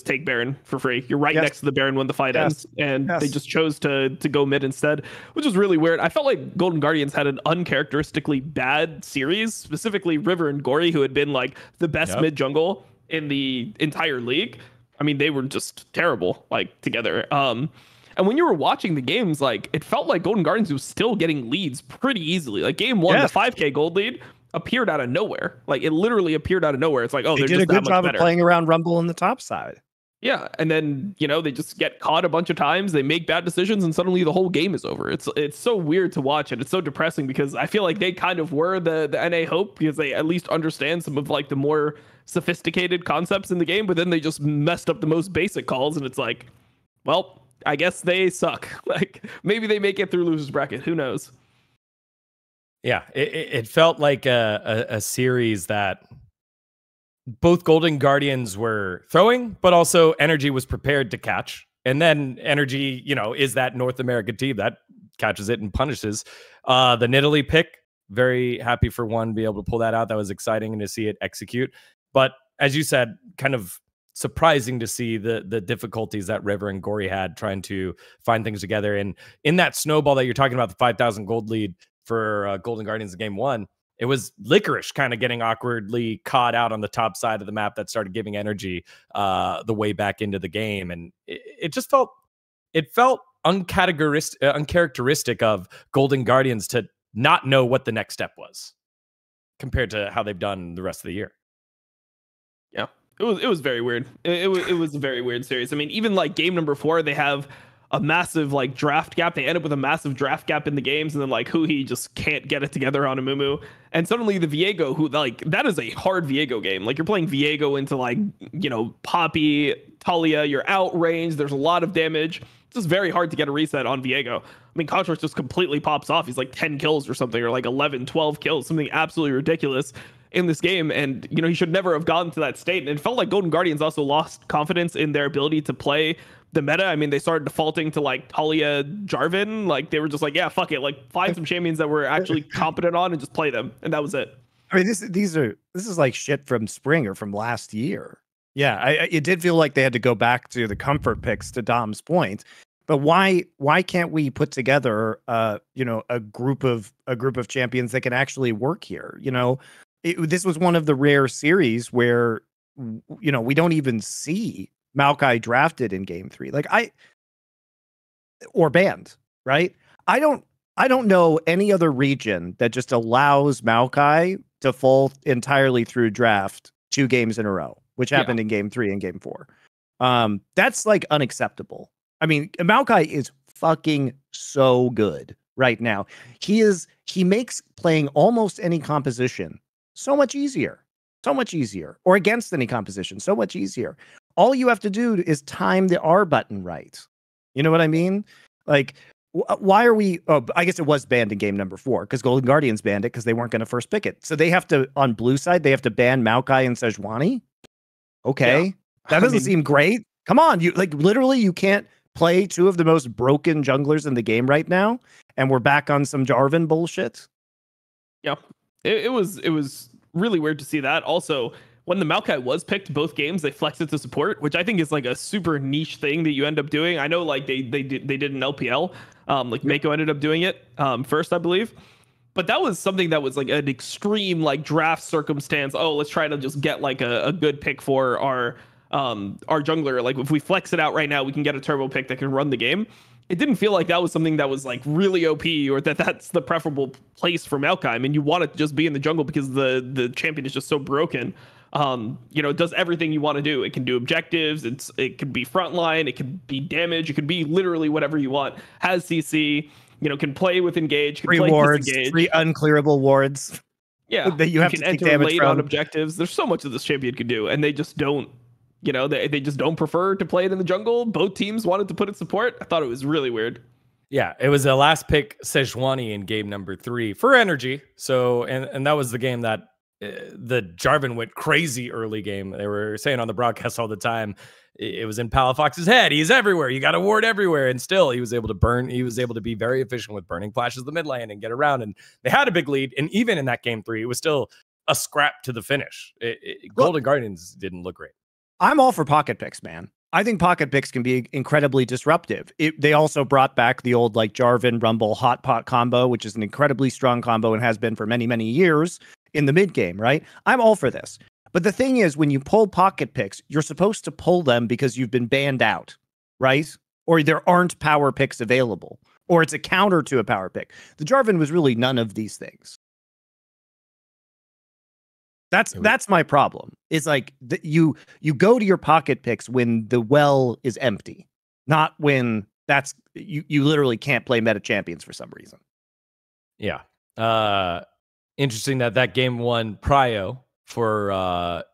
take Baron for free. You're right next to the Baron when the fight ends, and they just chose to go mid instead, which is really weird. I felt like Golden Guardians had an uncharacteristically bad series, specifically River and Gory, who had been like the best mid jungle in the entire league. I mean, they were just terrible, like, together. And when you were watching the games, like, it felt like Golden Guardians was still getting leads pretty easily. Like, game 1, the 5K gold lead appeared out of nowhere. Like, it literally appeared out of nowhere. It's like, oh, they did a good job of playing around Rumble on the top side. Yeah, and then, they just get caught a bunch of times, they make bad decisions, and suddenly the whole game is over. It's so weird to watch, and it's so depressing because I feel like they kind of were the NA hope because they at least understand some of like the more sophisticated concepts in the game, but then they just messed up the most basic calls, and it's like, well, I guess they suck. Like, maybe they make it through losers bracket, who knows? Yeah, it felt like a series that both Golden Guardians were throwing, but also Energy was prepared to catch. And then Energy, is that North American team that catches it and punishes. The Nidalee pick, very happy for one, be able to pull that out. That was exciting and to see it execute. But as you said, kind of surprising to see the difficulties that River and Gory had trying to find things together. And in that snowball that you're talking about, the 5,000 gold lead for Golden Guardians in game 1, it was Licorice kind of getting awkwardly caught out on the top side of the map that started giving Energy the way back into the game. And it just felt uncharacteristic of Golden Guardians to not know what the next step was compared to how they've done the rest of the year. Yeah, it was very weird. It was a very weird series. I mean, even like game number 4, they have a massive like draft gap. They end up with a massive draft gap in the games, and then like Huhi just can't get it together on Amumu. And suddenly the Viego, who like that is a hard Viego game. Like, you're playing Viego into like, Poppy, Talia, you're outrange. There's a lot of damage. It's just very hard to get a reset on Viego. I mean, Contract just completely pops off. He's like 10 kills or something, or like 11, 12 kills, something absolutely ridiculous in this game. And, he should never have gotten to that state. And it felt like Golden Guardians also lost confidence in their ability to play the meta. I mean, they started defaulting to like Talia, Jarvan. Like, they were just like, yeah, fuck it. Like, find some champions that we're actually competent on and just play them. And that was it. I mean, this is like shit from spring or from last year. Yeah, it did feel like they had to go back to the comfort picks, to Dom's point. But why can't we put together you know, a group of champions that can actually work here? You know, this was one of the rare series where, you know, we don't even see Maokai drafted in game 3. Like or banned, right? I don't know any other region that just allows Maokai to fall entirely through draft 2 games in a row, which happened in game 3 and game 4. That's like unacceptable. I mean, Maokai is fucking so good right now. He makes playing almost any composition so much easier, or against any composition so much easier. All you have to do is time the R button right. You know what I mean? Like, why are we? Oh, I guess it was banned in game number 4 because Golden Guardians banned it because they weren't going to first pick it. So they have to, on blue side, they have to ban Maokai and Sejuani. Okay, that doesn't seem great. Come on, you like literally you can't play 2 of the most broken junglers in the game right now, and we're back on some Jarvan bullshit. Yeah, it was really weird to see that. Also, when the Maokai was picked both games, they flexed it to support, which I think is like a super niche thing that you end up doing. I know like they did an LPL, like Mako ended up doing it first, I believe. But that was something that was like an extreme like draft circumstance. Oh, let's try to just get like a good pick for our jungler. Like if we flex it out right now, we can get a turbo pick that can run the game. It didn't feel like that was something that was like really OP or that's the preferable place for Maokai. I mean, you want it to just be in the jungle because the champion is just so broken. You know, it does everything you want to do. It can do objectives. It can be frontline. It can be damage. It can be literally whatever you want. Has CC. You know, can play with engage. Can 3 play wards. disengage. 3 unclearable wards. Yeah, that you have can to take enter damage late from. on objectives. There's so much that this champion can do, and they just don't. You know, they just don't prefer to play it in the jungle. Both teams wanted to put it support. I thought it was really weird. Yeah, it was a last pick Sejuani in game number 3 for energy. So, and that was the game that the Jarvan went crazy early game. They were saying on the broadcast all the time, it was in Palafox's head. He's everywhere. You got a ward everywhere. And still he was able to burn. He was able to be very efficient with burning flashes the mid lane and get around. And they had a big lead. And even in that game 3, it was still a scrap to the finish. Golden Guardians didn't look great. I'm all for pocket picks, man. I think pocket picks can be incredibly disruptive. They also brought back the old like Jarvan Rumble hot pot combo, which is an incredibly strong combo and has been for many, many years in the mid game, right? I'm all for this. But the thing is, when you pull pocket picks, you're supposed to pull them because you've been banned out, right? Or there aren't power picks available, or it's a counter to a power pick. The Jarvan was really none of these things. That's my problem. It's like you go to your pocket picks when the well is empty, not when you literally can't play meta champions for some reason. Yeah. Interesting that game 1 prio for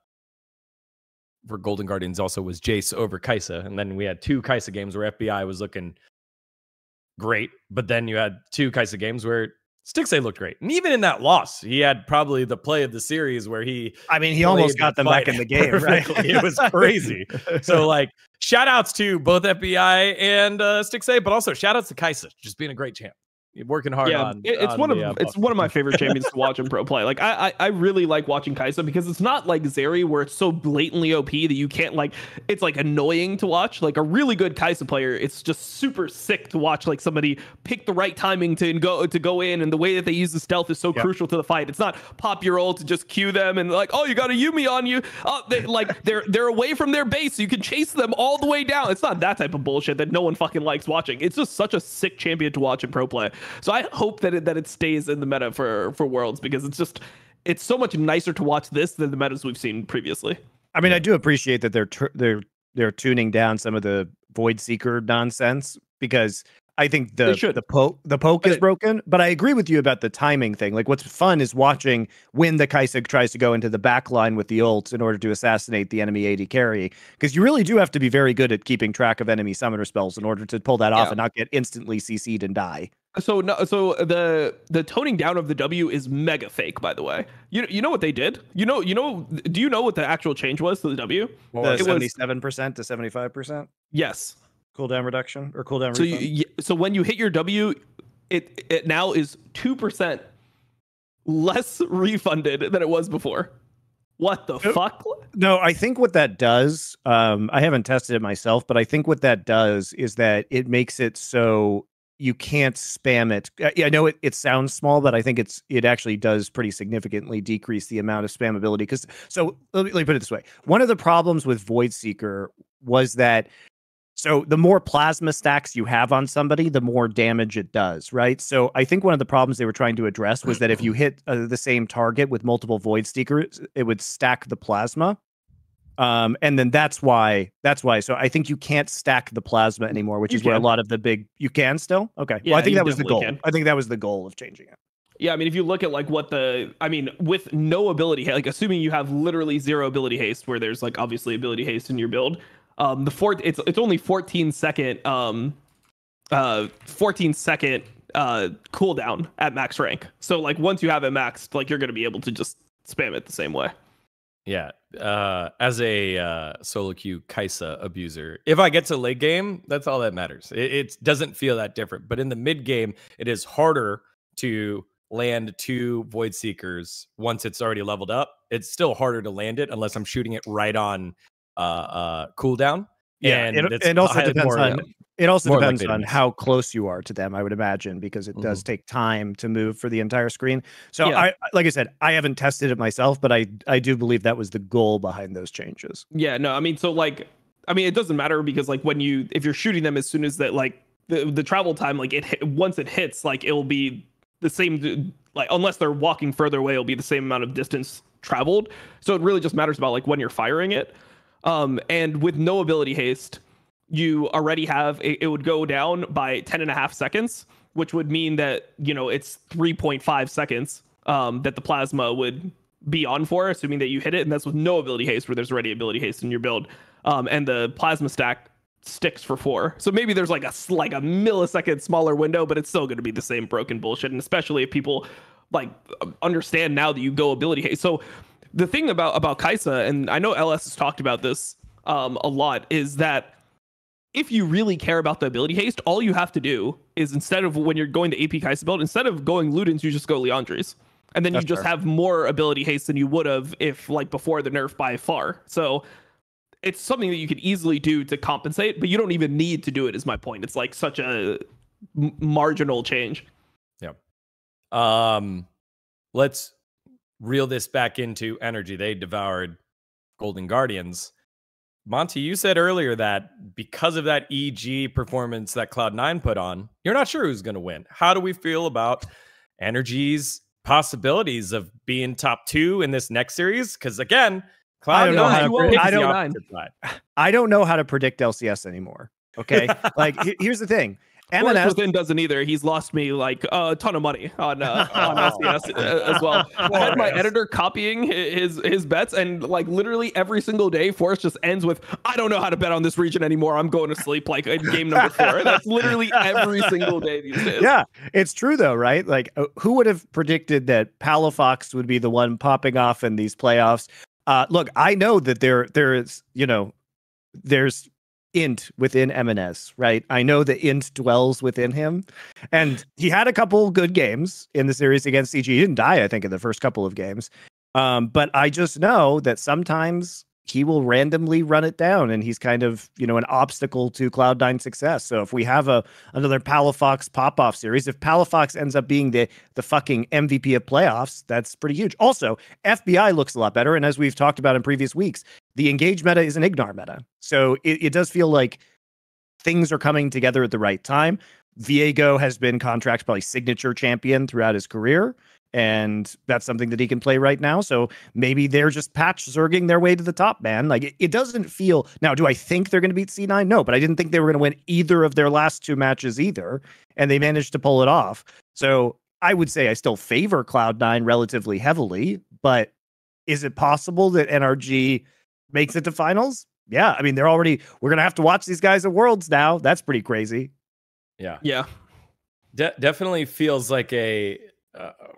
Golden Guardians also was Jace over Kai'Sa, and then we had 2 Kai'Sa games where FBI was looking great, but then you had 2 Kai'Sa games where Stixxay looked great. And even in that loss, he had probably the play of the series where he almost got them back in the game, perfectly. Right? It was crazy. So like shout outs to both FBI and Stixxay, but also shout outs to Kai'Sa, just being a great champ. Working hard on it's one of my favorite champions to watch in pro play. Like I really like watching Kai'Sa because it's not like Zeri where it's so blatantly OP that you can't like it's like annoying to watch. Like a really good Kai'Sa player, it's just super sick to watch like somebody pick the right timing to go in, and the way that they use the stealth is so crucial to the fight. It's not pop your ult to just cue them and like, oh, you got a Yuumi on you. Oh, they're away from their base, so you can chase them all the way down. It's not that type of bullshit that no one fucking likes watching. It's just such a sick champion to watch in pro play. So I hope that it stays in the meta for Worlds, because it's so much nicer to watch this than the metas we've seen previously. I mean, I do appreciate that they're tuning down some of the Void Seeker nonsense, because I think the poke is broken, but I agree with you about the timing thing. Like, what's fun is watching when the Kai'Sa tries to go into the back line with the ult in order to assassinate the enemy AD carry, because you really do have to be very good at keeping track of enemy summoner spells in order to pull that off and not get instantly CC'd and die. So the toning down of the W is mega fake, by the way. You know what they did? Do you know what the actual change was to the W? The 77% to 75%? Yes. Cooldown reduction or cooldown refund? So when you hit your W, it now is 2% less refunded than it was before. What the fuck? No, I think what that does, I haven't tested it myself, but I think what that does is that it makes it so you can't spam it. Yeah, I know it sounds small, but I think it actually does pretty significantly decrease the amount of spammability. Because so let me put it this way: one of the problems with Void Seeker was that so the more plasma stacks you have on somebody, the more damage it does, right? So I think one of the problems they were trying to address was that if you hit the same target with multiple Void Seekers, it would stack the plasma. And then that's why. So I think you can't stack the plasma anymore, which is where a lot of the big you can still. Okay. Yeah, well, I think you that was the goal. definitely can. I think that was the goal of changing it. Yeah, I mean, if you look at like with no ability, like assuming you have literally 0 ability haste, where there's like obviously ability haste in your build, it's only 14 second cooldown at max rank. So like once you have it maxed, like you're gonna be able to just spam it the same way. Yeah, as a solo queue Kai'Sa abuser, if I get to late game, that's all that matters. It doesn't feel that different. But in the mid game, it is harder to land 2 Void Seekers once it's already leveled up. It's still harder to land it unless I'm shooting it right on cooldown. Yeah, And it also depends on it also more depends likely to on miss. how close you are to them, I would imagine, because it does take time to move for the entire screen. So Yeah. like I said, I haven't tested it myself, but I do believe that was the goal behind those changes. Yeah, no, I mean, so like, I mean, it doesn't matter because like if you're shooting them as soon as that, like the travel time, like once it hits, like it will be the same, like unless they're walking further away, it'll be the same amount of distance traveled. So it really just matters about like when you're firing it. And with no ability haste, you already have it would go down by 10.5 seconds, which would mean that, you know, it's 3.5 seconds that the plasma would be on for, assuming that you hit it. And that's with no ability haste, where there's already ability haste in your build. And the plasma stack sticks for 4. So maybe there's like a millisecond smaller window, but it's still going to be the same broken bullshit. And especially if people like understand now that you go ability haste. So the thing about Kai'Sa, and I know LS has talked about this a lot, is that if you really care about the ability haste, all you have to do is, instead of when you're going to AP Kai'Sa build, instead of going Ludens, you just go Liandry's. And then you just have more ability haste than you would have if like before the nerf by far. So it's something that you could easily do to compensate, but you don't even need to do it, is my point. It's like such a marginal change. Yeah. Let's reel this back into energy. They devoured Golden Guardians. Monty, you said earlier that because of that EG performance that Cloud9 put on, you're not sure who's going to win. How do we feel about Energy's possibilities of being top 2 in this next series? Because again, Cloud9 I don't know how to predict LCS anymore. Okay, like here's the thing. M&S Within doesn't either. He's lost me like a ton of money on LCS as well. I had my editor copying his bets, and like literally every single day, Forrest just ends with, "I don't know how to bet on this region anymore. I'm going to sleep." Like in game number 4. That's literally every single day these days. Yeah, it's true though, right? Like, who would have predicted that Palafox would be the one popping off in these playoffs? Look, I know that there is, you know, there's int within M&S, right? I know the int dwells within him, and he had a couple good games in the series against CG. He didn't die, I think, in the first couple of games. But I just know that sometimes he will randomly run it down, and he's kind of, you know, an obstacle to Cloud9 success. So if we have another Palafox pop-off series, if Palafox ends up being the fucking MVP of playoffs, that's pretty huge. Also, FBI looks a lot better, and as we've talked about in previous weeks, the Engage meta is an Ignar meta. So it does feel like things are coming together at the right time. Viego has been Contract's probably signature champion throughout his career, and that's something that he can play right now. So maybe they're just patch zerging their way to the top, man. Like it doesn't feel. Now, do I think they're going to beat C9? No, but I didn't think they were going to win either of their last 2 matches either, and they managed to pull it off. So I would say I still favor Cloud9 relatively heavily, but is it possible that NRG makes it to finals? Yeah, I mean, we're going to have to watch these guys at Worlds now. That's pretty crazy. Yeah. Definitely feels like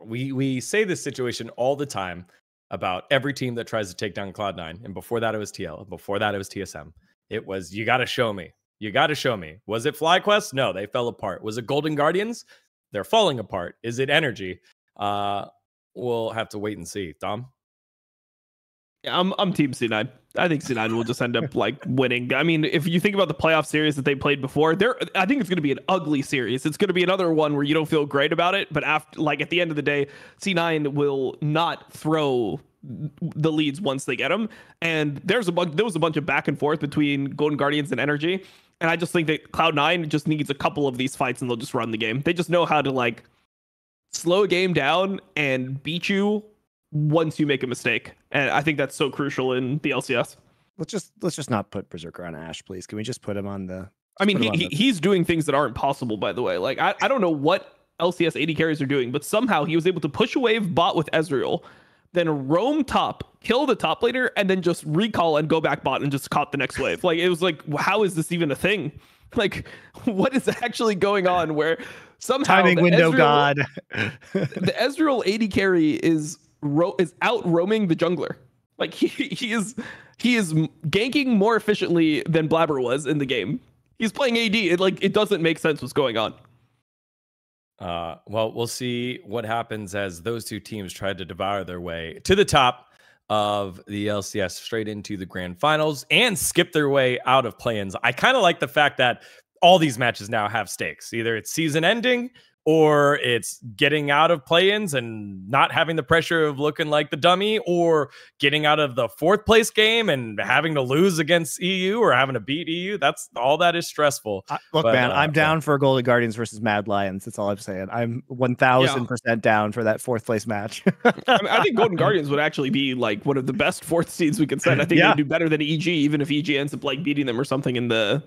we say this situation all the time about every team that tries to take down Cloud9. And before that, it was TL. Before that, it was TSM. It was, you got to show me. You got to show me. Was it FlyQuest? No, they fell apart. Was it Golden Guardians? They're falling apart. Is it Energy? We'll have to wait and see. Dom? Yeah, I'm Team C9. I think C9 will just end up like winning. I mean, if you think about the playoff series that they played before, I think it's going to be an ugly series. It's going to be another one where you don't feel great about it, but after, like at the end of the day, C9 will not throw the leads once they get them. And there was a bunch of back and forth between Golden Guardians and Energy, and I just think that Cloud9 just needs a couple of these fights and they'll just run the game. They just know how to like slow a game down and beat you once you make a mistake, and I think that's so crucial in the LCS. Let's just not put Berserker on Ashe, please. Can we just put him on the? I mean, he's doing things that aren't possible, by the way. Like I don't know what LCS AD carries are doing, but somehow he was able to push a wave bot with Ezreal, then roam top, kill the top laner, and then just recall and go back bot and just caught the next wave. Like it was like, how is this even a thing? Like, what is actually going on? Where somehow timing window god, the Ezreal AD carry is out roaming the jungler. Like he is ganking more efficiently than Blabber was in the game. He's playing AD. It doesn't make sense what's going on. Well, we'll see what happens as those two teams try to devour their way to the top of the LCS straight into the grand finals and skip their way out of play-ins. I kind of like the fact that all these matches now have stakes. Either it's season ending or it's getting out of play-ins and not having the pressure of looking like the dummy, or getting out of the fourth place game and having to lose against EU or having to beat EU. That's all that is stressful. Look, man, I'm down for Golden Guardians versus Mad Lions. That's all I'm saying. I'm 1000% down for that fourth place match. I think Golden Guardians would actually be like one of the best fourth seeds we could send. I think they'd do better than EG, even if EG ends up like beating them or something in the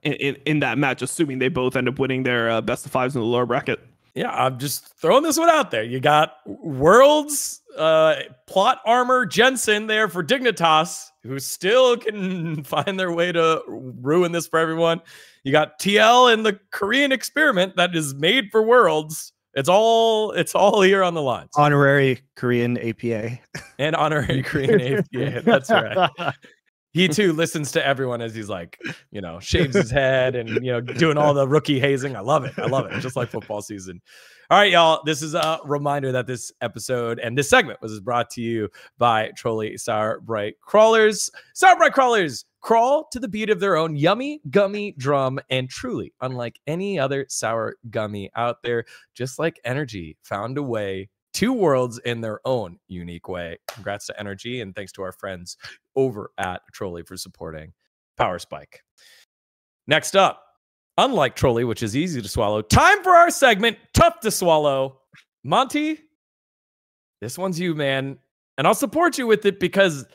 in that match, assuming they both end up winning their best of fives in the lower bracket. Yeah, I'm just throwing this one out there. You got Worlds plot armor Jensen there for Dignitas, who still can find their way to ruin this for everyone. You got TL and the Korean experiment that is made for Worlds. It's all here on the lines. Honorary Korean APA. And honorary Korean APA. That's right. He too listens to everyone as he's like, shaves his head and, doing all the rookie hazing. I love it. Just like football season. All right, y'all. This is a reminder that this episode and this segment was brought to you by Trolley Sour Bright Crawlers. Sour Bright Crawlers crawl to the beat of their own yummy gummy drum, and truly, unlike any other sour gummy out there, just like Energy found a way to Worlds in their own unique way. Congrats to Energy, and thanks to our friends over at Trolley for supporting Power Spike. Next up, unlike Trolley, which is easy to swallow, time for our segment, Tough to Swallow. Monty, this one's you, man. And I'll support you with it because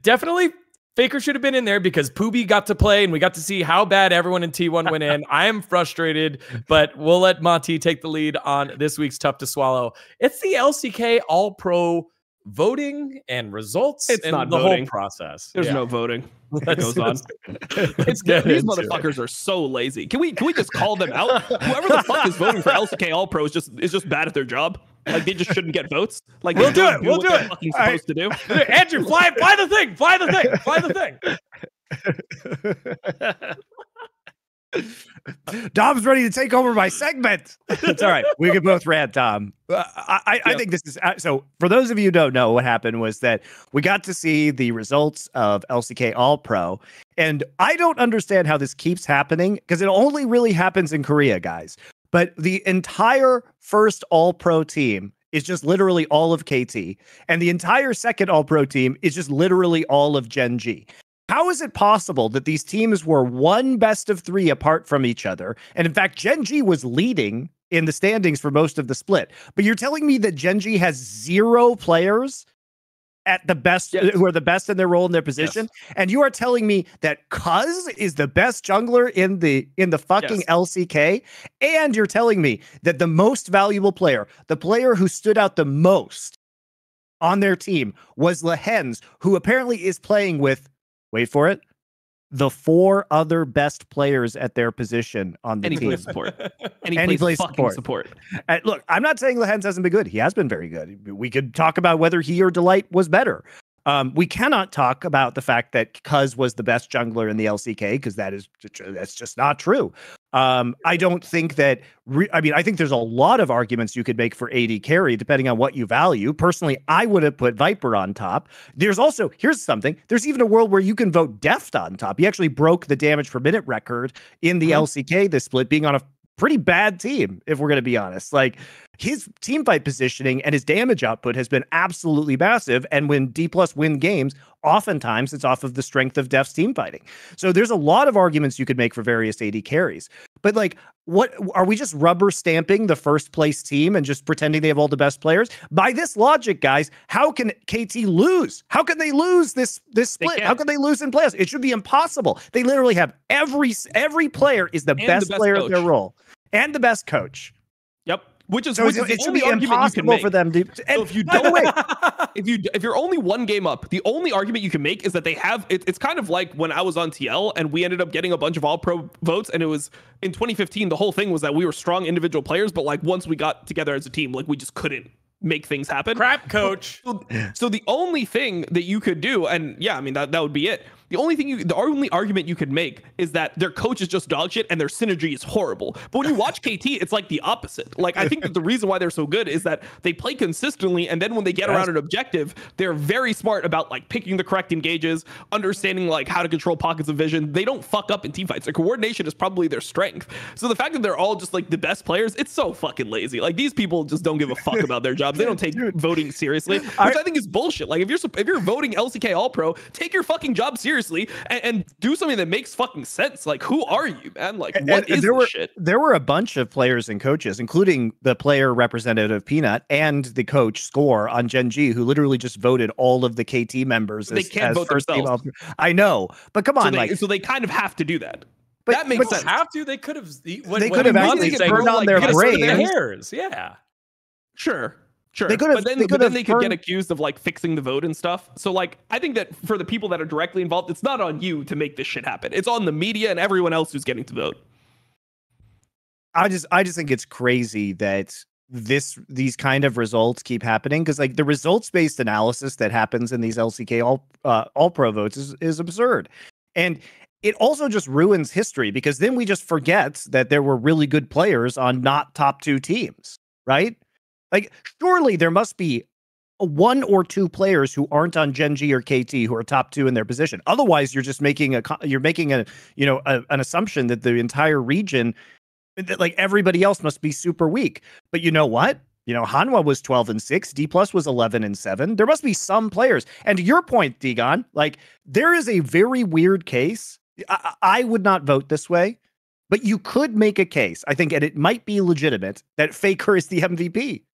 definitely Faker should have been in there because Poobie got to play and we got to see how bad everyone in T1 went in. I am frustrated, but we'll let Monty take the lead on this week's Tough to Swallow. It's the LCK All-Pro voting and results. It's and not the voting. whole process. There's no voting that goes on. These motherfuckers are so lazy. Can we just call them out? Whoever the fuck is voting for LCK All Pro is just bad at their job. Like they just shouldn't get votes. Like we'll do it. We'll do it. Fucking supposed to do. Andrew, fly the thing. Dom's ready to take over my segment. It's all right. We can both rant, Dom. I think this is so. For those of you who don't know, what happened was that we got to see the results of LCK All Pro, and I don't understand how this keeps happening because it only really happens in Korea, guys. But the entire first All Pro team is just literally all of KT, and the entire second All Pro team is just literally all of Gen G. How is it possible that these teams were one best of three apart from each other? And in fact, Gen G was leading in the standings for most of the split. But you're telling me that Gen G has 0 players at the best, who are the best in their role in their position? Yes. And you are telling me that Cuz is the best jungler in the fucking LCK? And you're telling me that the most valuable player, the player who stood out the most on their team was Lehens, who apparently is playing with, wait for it, the 4 other best players at their position on the team. Plays support. And he plays fucking support. Look, I'm not saying Lehens hasn't been good. He has been very good. We could talk about whether he or Delight was better. We cannot talk about the fact that Cuz was the best jungler in the LCK because that's just not true. I don't think that. I think there's a lot of arguments you could make for AD carry depending on what you value. Personally, I would have put Viper on top. There's also here's something. There's even a world where you can vote Deft on top. He actually broke the damage per minute record in the LCK this split, being on a pretty bad team, if we're going to be honest. Like, his team fight positioning and his damage output has been absolutely massive. And when D+ win games, oftentimes it's off of the strength of Deft's team fighting. So there's a lot of arguments you could make for various AD carries. But like, what are we just rubber stamping the first place team and just pretending they have all the best players? By this logic, guys, how can KT lose? How can they lose this split? How can they lose in playoffs? It should be impossible. They literally have every player is the best player of their role and the best coach. Yep. Which is it should be impossible for them to. And so if you don't, if you're only one game up, the only argument you can make is that they have. It's kind of like when I was on TL and we ended up getting a bunch of All-Pro votes, and it was in 2015. The whole thing was that we were strong individual players, but like once we got together as a team, like we just couldn't make things happen. Crap, coach. So the only thing that you could do, and yeah, I mean that would be it. The only argument you could make is that their coach is just dog shit and their synergy is horrible. But when you watch KT, it's like the opposite. Like, I think that the reason why they're so good is that they play consistently, and then when they get around an objective, they're very smart about like picking the correct engages, understanding like how to control pockets of vision. They don't fuck up in team fights. Their coordination is probably their strength. So the fact that they're all just like the best players, it's so fucking lazy. Like, these people just don't give a fuck about their jobs. They don't take voting seriously, which I think is bullshit. Like, if you're voting LCK All Pro, take your fucking job seriously. And do something that makes fucking sense. Like, who are you, man? Like, what is this shit? There were a bunch of players and coaches, including the player representative Peanut and the coach Score on Gen G, who literally just voted all of the KT members. They can't vote themselves. I know, but come on, so they kind of have to do that. But that makes sense. Have to? They could have. They could have actually turned on their brains. Yeah. Sure. They could have, but then they could get accused of like fixing the vote and stuff. So like, I think that for the people that are directly involved, it's not on you to make this shit happen. It's on the media and everyone else who's getting to vote. I just think it's crazy that these kind of results keep happening, because like the results based analysis that happens in these LCK all pro votes is absurd. And it also just ruins history, because then we just forget that there were really good players on not top 2 teams, right? Like, surely there must be 1 or 2 players who aren't on Gen G or KT who are top 2 in their position. Otherwise, you're just making an assumption that the entire region, that like everybody else must be super weak. But you know what? Hanwha was 12-6, D+ was 11-7. There must be some players. And to your point, Degon, like, there is a very weird case. I would not vote this way, but you could make a case, I think, and it might be legitimate, that Faker is the MVP.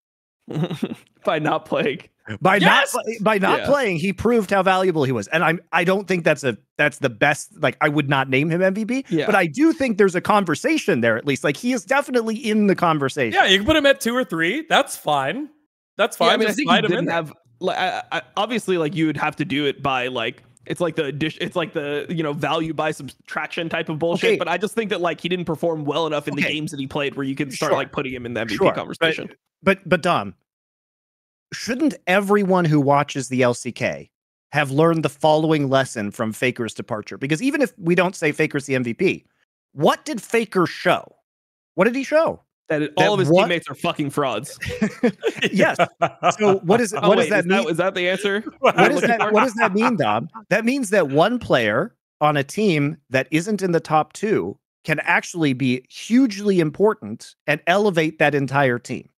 By not playing. By not playing, he proved how valuable he was. And I don't think that's the best. Like, I would not name him MVP, but I do think there's a conversation there, at least. Like, he is definitely in the conversation. Yeah, you can put him at 2 or 3. That's fine. That's fine. Yeah, I mean, I think he didn't have, like, obviously, like, you would have to do it by like, it's like the value by subtraction type of bullshit. Okay. But I just think that like he didn't perform well enough in the games that he played where you can start like putting him in the MVP conversation. But Dom, shouldn't everyone who watches the LCK have learned the following lesson from Faker's departure? Because even if we don't say Faker's the MVP, what did Faker show? What did he show? That all of his teammates are fucking frauds. Yes. So what does that mean? Is that the answer? What does that mean, Dom? That means that one player on a team that isn't in the top 2 can actually be hugely important and elevate that entire team.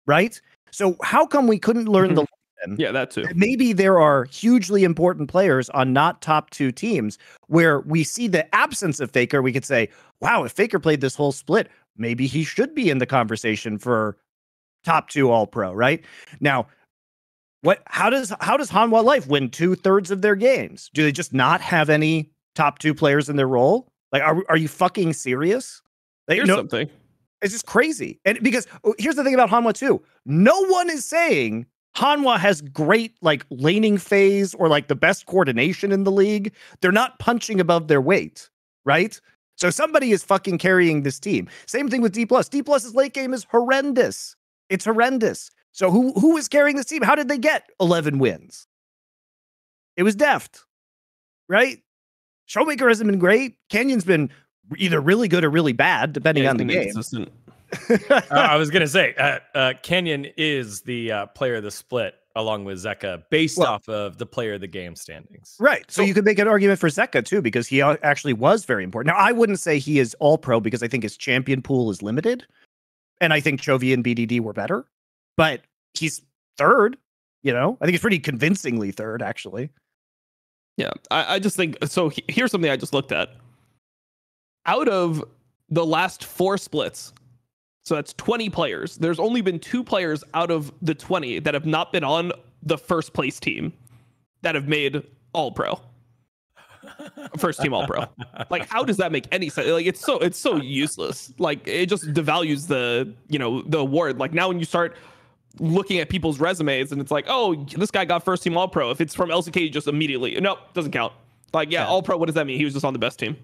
Right? So how come we couldn't learn the lesson? Yeah, that too. Maybe there are hugely important players on not top 2 teams where we see the absence of Faker. We could say, wow, if Faker played this whole split, maybe he should be in the conversation for top 2 All Pro, right? Now, how does Hanwha Life win 2/3 of their games? Do they just not have any top 2 players in their role? Like, are you fucking serious? Like, here's something. It's just crazy. And because here's the thing about Hanwha too. No one is saying Hanwha has great like laning phase or like the best coordination in the league. They're not punching above their weight, right? So somebody is fucking carrying this team. Same thing with D+. D+'s late game is horrendous. It's horrendous. So who is carrying this team? How did they get 11 wins? It was deft, right? Showmaker hasn't been great. Canyon's been either really good or really bad, depending on the game. I was gonna say, Canyon is the player of the split, along with Zeka, based off of the player of the game standings. Right. So you could make an argument for Zeka too, because he actually was very important. Now, I wouldn't say he is all pro because I think his champion pool is limited, and I think Chovy and BDD were better, but he's third. I think it's pretty convincingly third, actually. Yeah, I just think so. Here's something I just looked at. Out of the last 4 splits, so that's 20 players. There's only been 2 players out of the 20 that have not been on the first place team that have made All Pro. First team All Pro. Like, how does that make any sense? Like, it's so useless. Like, it just devalues the award. Like, now when you start looking at people's resumes and it's like, oh, this guy got first team All Pro. If it's from LCK, you just immediately, nope, doesn't count. Like, yeah, All Pro, what does that mean? He was just on the best team.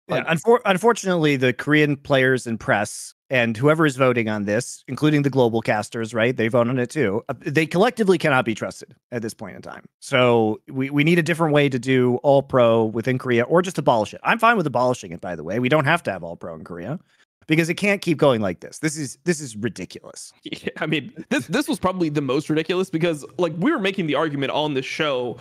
Like, unfortunately, the Korean players and press and whoever is voting on this, including the global casters, right? They vote on it too. They collectively cannot be trusted at this point in time. So we need a different way to do All Pro within Korea, or just abolish it. I'm fine with abolishing it, by the way. We don't have to have All Pro in Korea, because it can't keep going like this. This is ridiculous. Yeah, I mean, this was probably the most ridiculous, because like we were making the argument on this show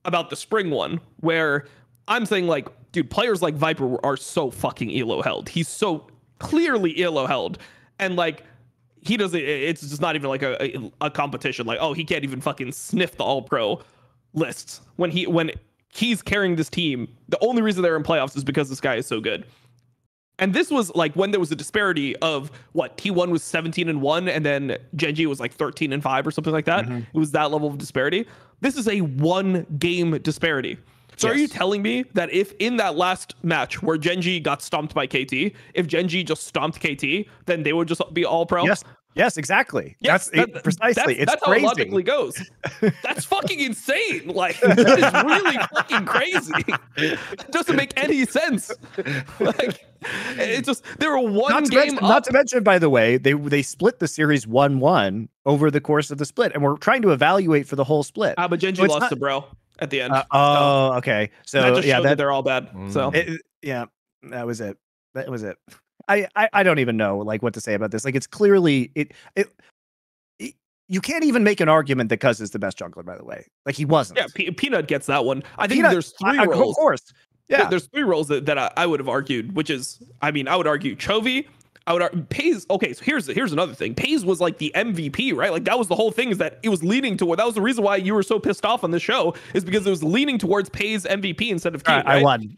about the spring one, where I'm saying like, dude, players like Viper are so fucking elo held. He's so clearly elo held, and like he doesn't. It's just not even like a competition. Like, oh, he can't even fucking sniff the All Pro lists when he's carrying this team. The only reason they're in playoffs is because this guy is so good. And this was like when there was a disparity of what T1 was 17-1 and then Gen.G was like 13-5 or something like that. Mm-hmm. It was that level of disparity. This is a 1 game disparity. So Are you telling me that if in that last match where Gen.G got stomped by KT, if Gen.G just stomped KT, then they would just be All Pro? Yes, exactly. Yes, precisely. That's how it logically goes. That's fucking insane. Like, that is really fucking crazy. It doesn't make any sense. Like, it's just, they were not to mention, by the way, they split the series 1-1 over the course of the split, and we're trying to evaluate for the whole split. But Gen.G lost to Bro at the end. Okay. So that just showed that they're all bad. So that was it. I don't even know like what to say about this. Like, it's clearly you can't even make an argument that Cuz is the best jungler, by the way. Like, he wasn't. Yeah, Peanut gets that one. I think there's 3 roles. Of course. Yeah. There's 3 roles that I would have argued, which is, I mean, I would argue Chovy, Paze. Okay, so here's another thing. Paze was like the MVP, right? Like, that was the whole thing, is that it was leaning toward. That was the reason why you were so pissed off on the show, is because it was leaning towards Paze MVP instead of Keane. Right? I won.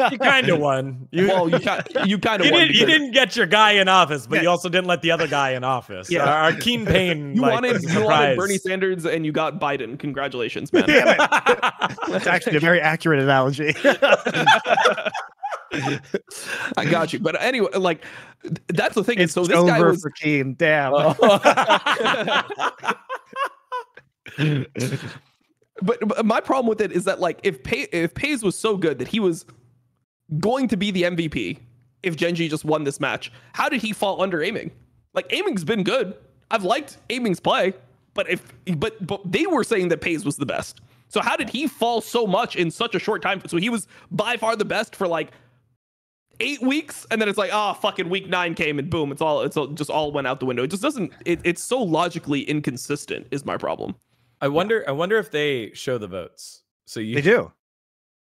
You kind of won. You kind of won. You didn't get your guy in office, but you also didn't let the other guy in office. Yeah, our Keen Payne. You wanted Bernie Sanders and you got Biden. Congratulations, man. That's actually a very accurate analogy. I got you, but anyway, like, that's the thing. It's so this guy was for Keen. Damn. But my problem with it is that, like, if Paze was so good that he was going to be the MVP if Gen.G just won this match, how did he fall under Aiming? Like, Aiming's been good. I've liked Aiming's play, but they were saying that Paze was the best. So how did he fall so much in such a short time? So he was by far the best for like 8 weeks, and then it's like, fucking week 9 came and boom, it's just all went out the window. It just doesn't. It's so logically inconsistent. Is my problem. I wonder if they show the votes. So they do.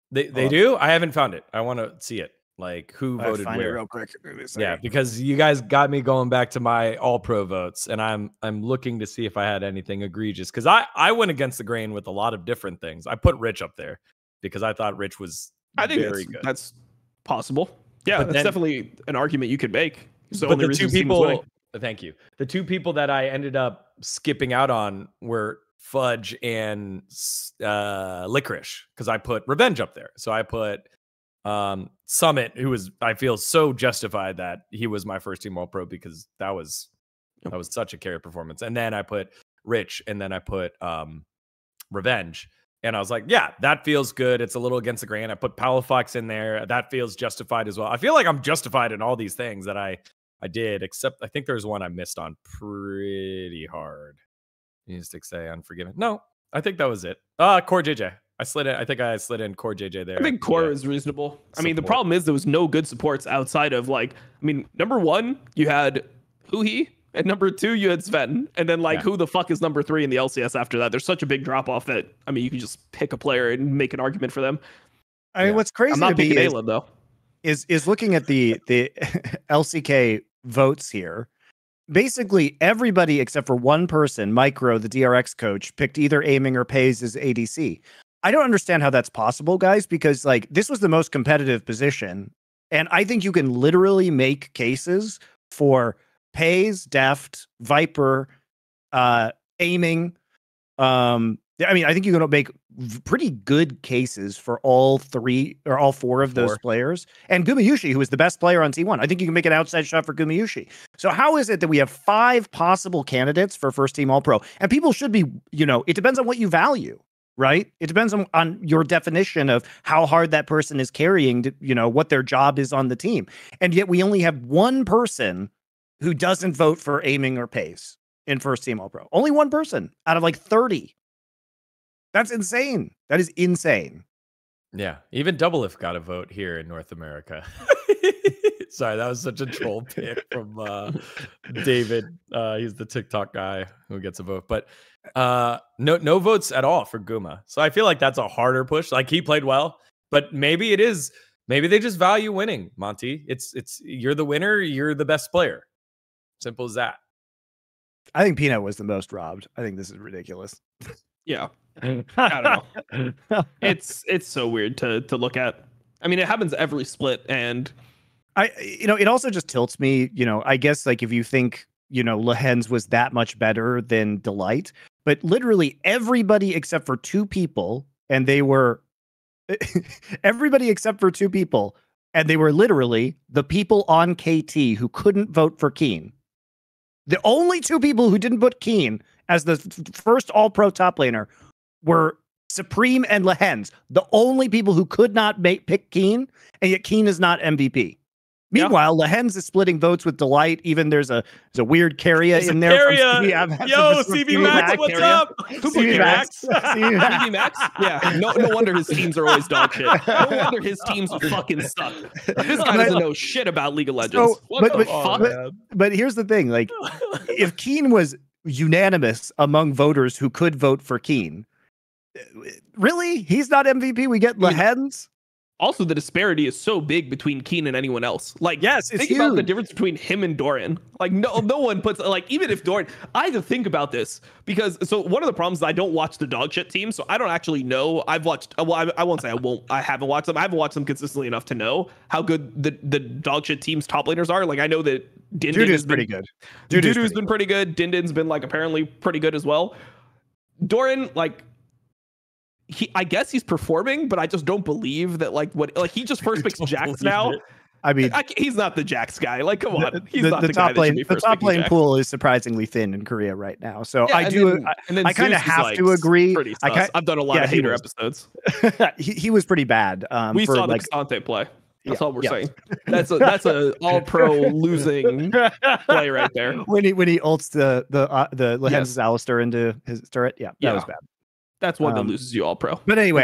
They do. I haven't found it. I want to see it. Like, who voted find where? It real quick. Yeah, because you guys got me going back to my All Pro votes, and I'm looking to see if I had anything egregious, because I went against the grain with a lot of different things. I put Rich up there because I thought Rich was very good. That's possible. Yeah, but that's definitely an argument you could make. So but the 2 people, thank you. The 2 people that I ended up skipping out on were Fudge and Licorice, because I put Revenge up there. So I put Summit, who was, I feel so justified that he was my first team All Pro, because that was such a carry performance. And then I put Rich, and then I put Revenge. And I was like, yeah, that feels good. It's a little against the grain. I put Palafox in there. That feels justified as well. I feel like I'm justified in all these things that I did, except I think there's one I missed on pretty hard. Music say Unforgiven. No, I think that was it. Core JJ. I think I slid in Core JJ there. I think Core is reasonable. I mean, the Support. problem is there was no good supports outside of like, I mean, number 1, you had Huhi, and number 2, you had Sven. And then like, who the fuck is number 3 in the LCS after that? There's such a big drop off that, I mean, you can just pick a player and make an argument for them. I mean, what's crazy I'm not to me picking Ayla, though. is looking at the LCK votes here. Basically, everybody except for one person, Micro, the DRX coach, picked either Aiming or Pays as ADC. I don't understand how that's possible, guys, because like this was the most competitive position. And I think you can literally make cases for Pays, Deft, Viper, Aiming. I mean, I think you can make pretty good cases for all 3 or all 4 of those players. And Gumayusi, who is the best player on T1, I think you can make an outside shot for Gumayusi. So how is it that we have 5 possible candidates for first team All Pro? And people should be, it depends on what you value, right? It depends on your definition of how hard that person is carrying, what their job is on the team. And yet we only have one person who doesn't vote for Aiming or Pays in first team All Pro. Only one person out of like 30. That's insane. That is insane. Yeah. Even Doublelift got a vote here in North America. Sorry, that was such a troll pick from David. He's the TikTok guy who gets a vote. But no votes at all for Guma. So I feel like that's a harder push. Like he played well, but maybe they just value winning, Monty. It's you're the winner, you're the best player. Simple as that. I think Peanut was the most robbed. I think this is ridiculous. Yeah. I don't know. It's so weird to look at. I mean, it happens every split, and it also just tilts me. I guess like if you think Lehens was that much better than Delight, but literally everybody except for 2 people, and they were everybody except for 2 people, and they were literally the people on KT who couldn't vote for Keen. The only 2 people who didn't put Keen as the first All-Pro top laner were Supreme and Lehens, the only people who could not pick Keen, and yet Keen is not MVP. Meanwhile, Lehens is splitting votes with Delight. Even there's a weird Keria in there. Yo, CB Max, what's up? CB Max. CB Max? Yeah. No wonder his teams are always dog shit. No wonder his teams fucking suck. This guy doesn't know shit about League of Legends. But here's the thing: like, if Keen was unanimous among voters who could vote for Keen, really, he's not MVP. We get Lehens. Also, the disparity is so big between Keen and anyone else. Like, yes, it's think about the difference between him and Dorian. Like, no one puts, like, even if Dorian, I had to think about this because, so one of the problems is I don't watch the dog shit team, so I don't actually know. I've watched, well, I won't say I haven't watched them. I haven't watched them consistently enough to know how good the dog shit team's top laners are. Like, I know that Dudu's pretty good. Dudu's been pretty good. Dindin's been, like, apparently pretty good as well. Dorian, like, I guess he's performing, but I just don't believe that. He just first picks Jax now. I mean, he's not the Jax guy. Like, come on, he's not the top lane. The top lane pool is surprisingly thin in Korea right now. So I kind of have to agree. I've done a lot of hater episodes. he was pretty bad. We saw the K'Sante play. That's all we're saying. That's a all pro losing play right there. When he ults the Lehens' Alistar into his turret. Yeah, that was bad. That's one that loses you all pro. But anyway,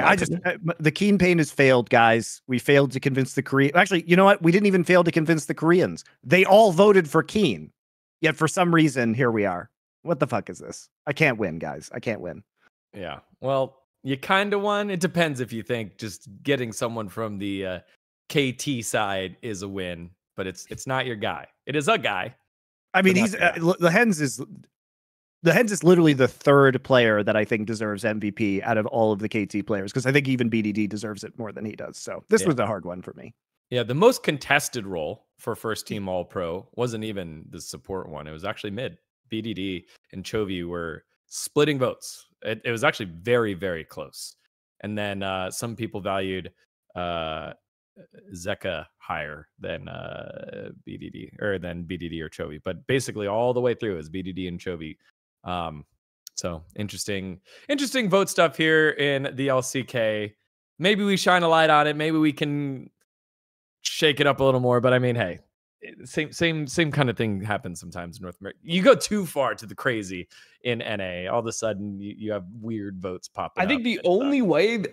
the Keen pain has failed, guys. We failed to convince the Koreans. Actually, you know what? We didn't even fail to convince the Koreans. They all voted for Keen. Yet for some reason, here we are. What the fuck is this? I can't win, guys. I can't win. Yeah. Well, you kind of won. It depends if you think just getting someone from the KT side is a win, but it's not your guy. It is a guy. I mean, the Hens is literally the 3rd player that I think deserves MVP out of all of the KT players, because I think even BDD deserves it more than he does. So this was a hard one for me. Yeah, the most contested role for first team All Pro wasn't even the support one. It was actually mid. BDD and Chovy were splitting votes. It was actually very, very close. And then some people valued Zeka higher than BDD or Chovy. But basically all the way through is BDD and Chovy. So interesting vote stuff here in the LCK. Maybe we shine a light on it. Maybe we can shake it up a little more. But I mean, hey, Same kind of thing happens sometimes in North America. You go too far to the crazy in NA, all of a sudden you have weird votes popping up. I think the only way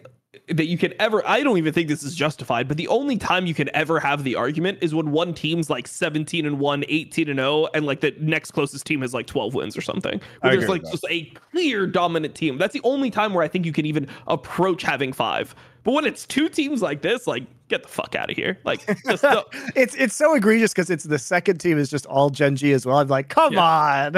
that you can ever, I don't even think this is justified, but the only time you can ever have the argument is when one team's like 17-1, 18-0, and like the next closest team has like 12 wins or something. Where there's like just a clear dominant team. That's the only time where I think you can even approach having 5. But when it's 2 teams like this, like, get the fuck out of here. Like, just it's so egregious because it's the second team is just all Gen G as well. I'm like, come on.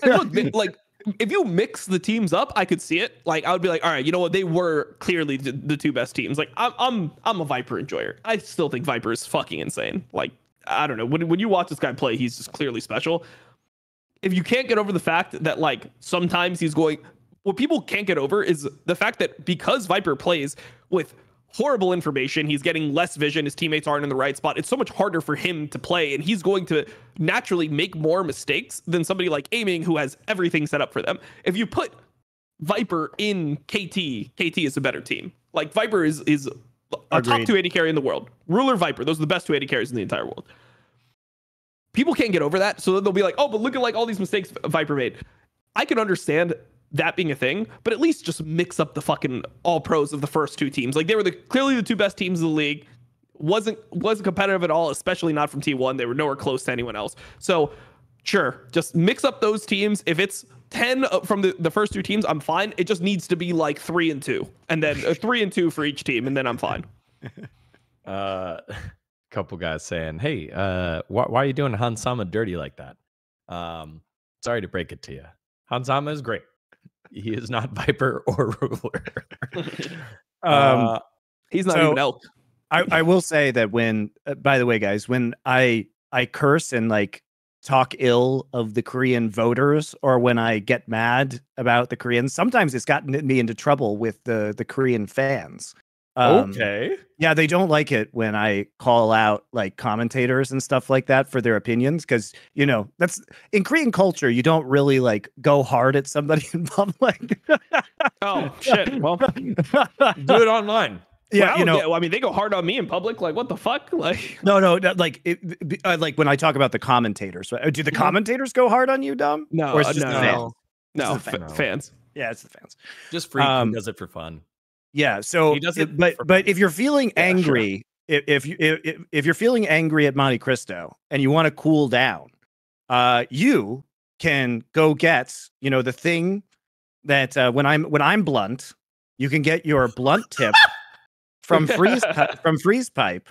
Look, like, if you mix the teams up, I could see it. Like, I would be like, all right, you know what? They were clearly the 2 best teams. Like, I'm a Viper enjoyer. I still think Viper is fucking insane. Like, I don't know. When you watch this guy play, he's just clearly special. If you can't get over the fact that, like, sometimes he's going, what people can't get over is the fact that because Viper plays with horrible information, he's getting less vision, his teammates aren't in the right spot, it's so much harder for him to play, and he's going to naturally make more mistakes than somebody like Aiming who has everything set up for them. If you put Viper in KT is a better team. Like, Viper is a top 2 AD carry in the world. Ruler, Viper, those are the best 2 AD carries in the entire world. People can't get over that, so they'll be like, oh, but look at like all these mistakes Viper made. I can understand that being a thing, but at least just mix up the fucking all pros of the first 2 teams. Like, they were clearly the 2 best teams in the league. Wasn't competitive at all, especially not from T1. They were nowhere close to anyone else. So sure, just mix up those teams. If it's 10 from the first 2 teams, I'm fine. It just needs to be like 3-2, and then 3-2 for each team, and then I'm fine. Couple guys saying, hey, why are you doing Hansama dirty like that? Sorry to break it to you. Hansama is great. He is not Viper or Ruler. He's not even Elk. I will say that when, by the way, guys, when I curse and like talk ill of the Korean voters, or when I get mad about the Koreans, sometimes it's gotten me into trouble with the Korean fans. Okay. Yeah, they don't like it when I call out like commentators and stuff like that for their opinions, because, you know, that's in Korean culture, you don't really like go hard at somebody in public. Oh shit. Well, do it online. Yeah, well, you know, yeah, well, I mean, they go hard on me in public. Like, what the fuck? Like, no, like like when I talk about the commentators, right? Do the commentators go hard on you, Dom? No, or it's just no, the fans? no, fans. Yeah, it's the fans. Just Freak does it for fun. Yeah, so he does it but if you're feeling angry, sure. if you're feeling angry at Monte Cristo and you want to cool down, you can go get, you know, the thing that when I'm blunt, you can get your blunt tip from Freeze Pipe.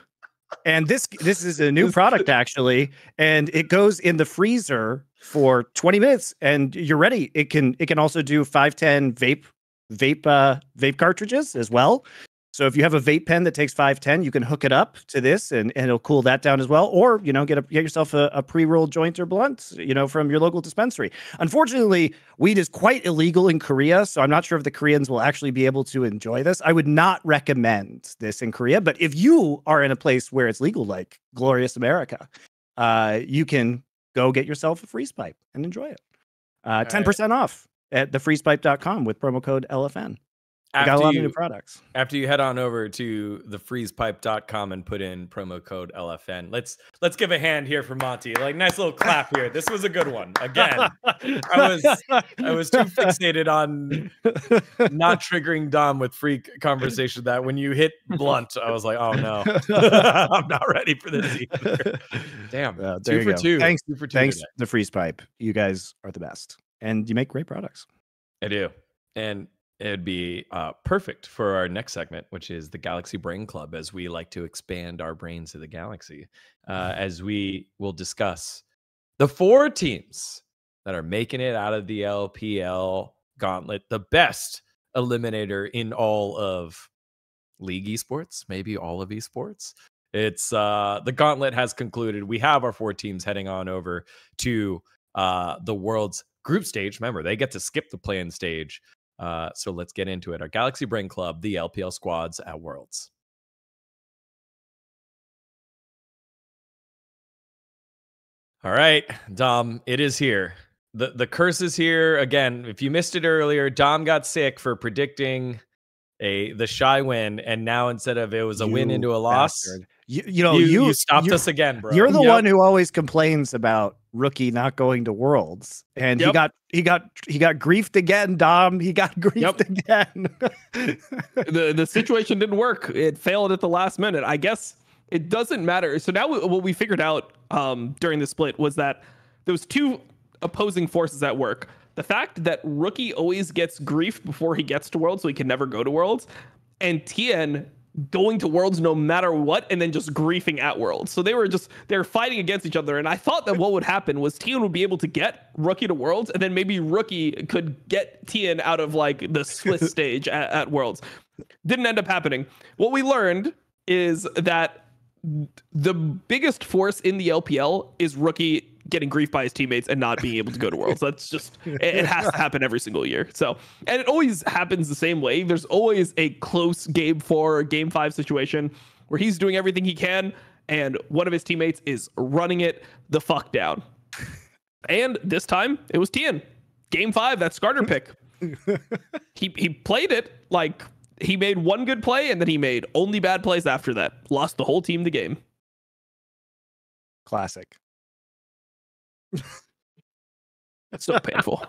And this is a new product actually, and it goes in the freezer for 20 minutes and you're ready. It can also do 510 vape cartridges as well. So if you have a vape pen that takes 510, you can hook it up to this and it'll cool that down as well. Or, you know, get yourself a pre-rolled joint or blunt, you know, from your local dispensary. Unfortunately, weed is quite illegal in Korea, so I'm not sure if the Koreans will actually be able to enjoy this. I would not recommend this in Korea, but if you are in a place where it's legal, like glorious America, you can go get yourself a Freeze Pipe and enjoy it. 10% off at thefreezepipe.com with promo code LFN. We got a lot of new products. After you head on over to thefreezepipe.com and put in promo code LFN, let's give a hand here for Monty. Like, nice little clap here. This was a good one. Again, I was too fixated on not triggering Dom with freak conversation that when you hit blunt, I was like, oh no, I'm not ready for this either. Damn, 2 for 2. Thanks, 2 for 2. Thanks, the Freeze Pipe. You guys are the best, and you make great products. I do, and it'd be perfect for our next segment, which is the Galaxy Brain Club, as we like to expand our brains to the galaxy, as we will discuss the 4 teams that are making it out of the LPL gauntlet, the best eliminator in all of League esports, maybe all of esports. It's the gauntlet has concluded. We have our 4 teams heading on over to the world's group stage. Remember, they get to skip the play-in stage. So let's get into it. Our Galaxy Brain Club, the LPL squads at Worlds. All right, Dom, it is here. The curse is here. Again, if you missed it earlier, Dom got sick for predicting the shy win, and now instead of it was a win into a loss. You stopped us again, bro. You're the one who always complains about Rookie not going to Worlds, and he got griefed again, Dom. He got griefed again. The situation didn't work. It failed at the last minute. I guess it doesn't matter. So now what we figured out during the split was that there was two opposing forces at work. The fact that Rookie always gets griefed before he gets to Worlds, so he can never go to Worlds, and Tien going to Worlds no matter what, and then just griefing at Worlds. So they're fighting against each other. And I thought that what would happen was Tien would be able to get Rookie to Worlds, and then maybe Rookie could get Tien out of like the Swiss stage at Worlds. Didn't end up happening. What we learned is that the biggest force in the LPL is Rookie getting griefed by his teammates and not being able to go to Worlds. That's just, it has to happen every single year. So, and it always happens the same way. There's always a close game 4 or game 5 situation where he's doing everything he can and one of his teammates is running it the fuck down. And this time it was Tien. Game 5, that starter pick. He played it like he made one good play and then he made only bad plays after that. Lost the whole team the game. Classic. That's so painful.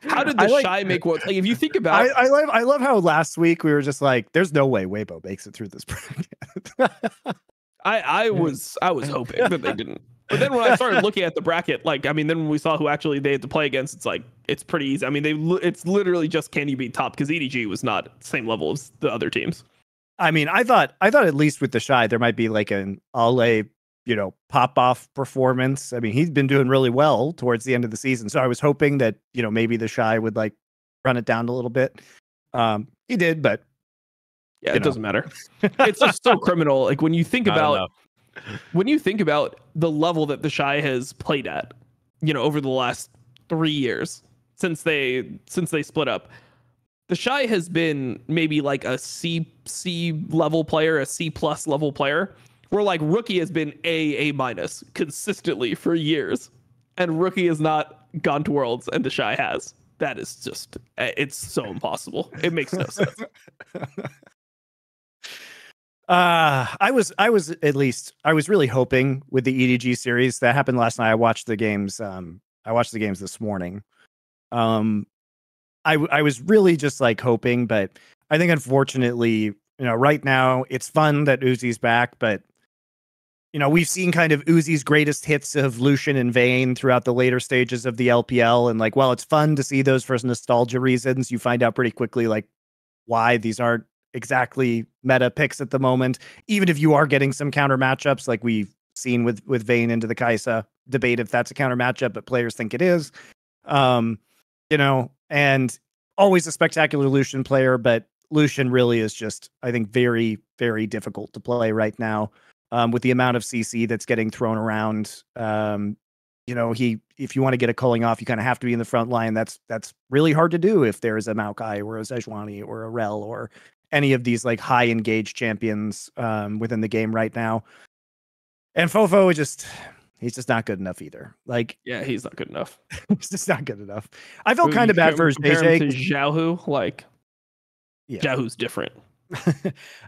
How did the Shy make Worlds? Like, if you think about, I love how last week we were just like, "There's no way Weibo makes it through this bracket." I was hoping that they didn't. But then when I started looking at the bracket, like, I mean, then when we saw who actually they had to play against, it's like it's pretty easy. I mean, it's literally just can you beat top, because EDG was not the same level as the other teams. I mean, I thought at least with the Shy there might be like an Ale, pop off performance. I mean, he's been doing really well towards the end of the season. So I was hoping that, maybe the Shy would like run it down a little bit. He did, but yeah, it doesn't matter. It's just so criminal. Like when you think about the level that the Shy has played at, over the last 3 years since they split up, the Shy has been maybe like a C level player, a C+ level player. Where like Rookie has been A- consistently for years, and Rookie has not gone to Worlds, and the Shy has. That is just, it's so impossible. It makes no sense. I was really hoping with the EDG series that happened last night. I watched the games. This morning. I was really just like hoping, but I think unfortunately, right now it's fun that Uzi's back, but we've seen kind of Uzi's greatest hits of Lucian and Vayne throughout the later stages of the LPL. And like, while it's fun to see those for nostalgia reasons, you find out pretty quickly, like, why these aren't exactly meta picks at the moment. Even if you are getting some counter matchups, like we've seen with Vayne into the Kai'Sa, debate if that's a counter matchup, but players think it is. And always a spectacular Lucian player, but Lucian really is just, I think, very, very difficult to play right now. With the amount of CC that's getting thrown around, if you want to get a culling off, you kind of have to be in the front line. That's really hard to do if there is a Maokai or a Sejuani or a Rel or any of these like high engaged champions within the game right now. And Fofo he's just not good enough either. Like, yeah, he's not good enough. He's just not good enough. I felt kind of bad for JJ. Xiaohu, like, yeah. Xiaohu's different.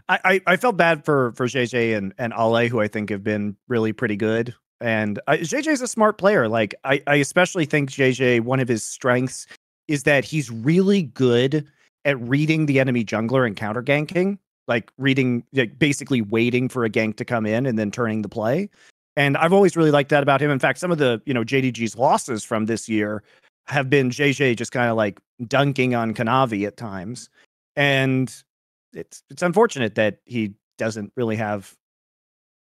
I felt bad for JJ and Ale, who I think have been really pretty good. And JJ's a smart player. Like, I especially think JJ, one of his strengths is that he's really good at reading the enemy jungler and counter ganking, like basically waiting for a gank to come in and then turning the play. And I've always really liked that about him. In fact, some of the, JDG's losses from this year have been JJ just kind of like dunking on Kanavi at times. And it's unfortunate that he doesn't really have,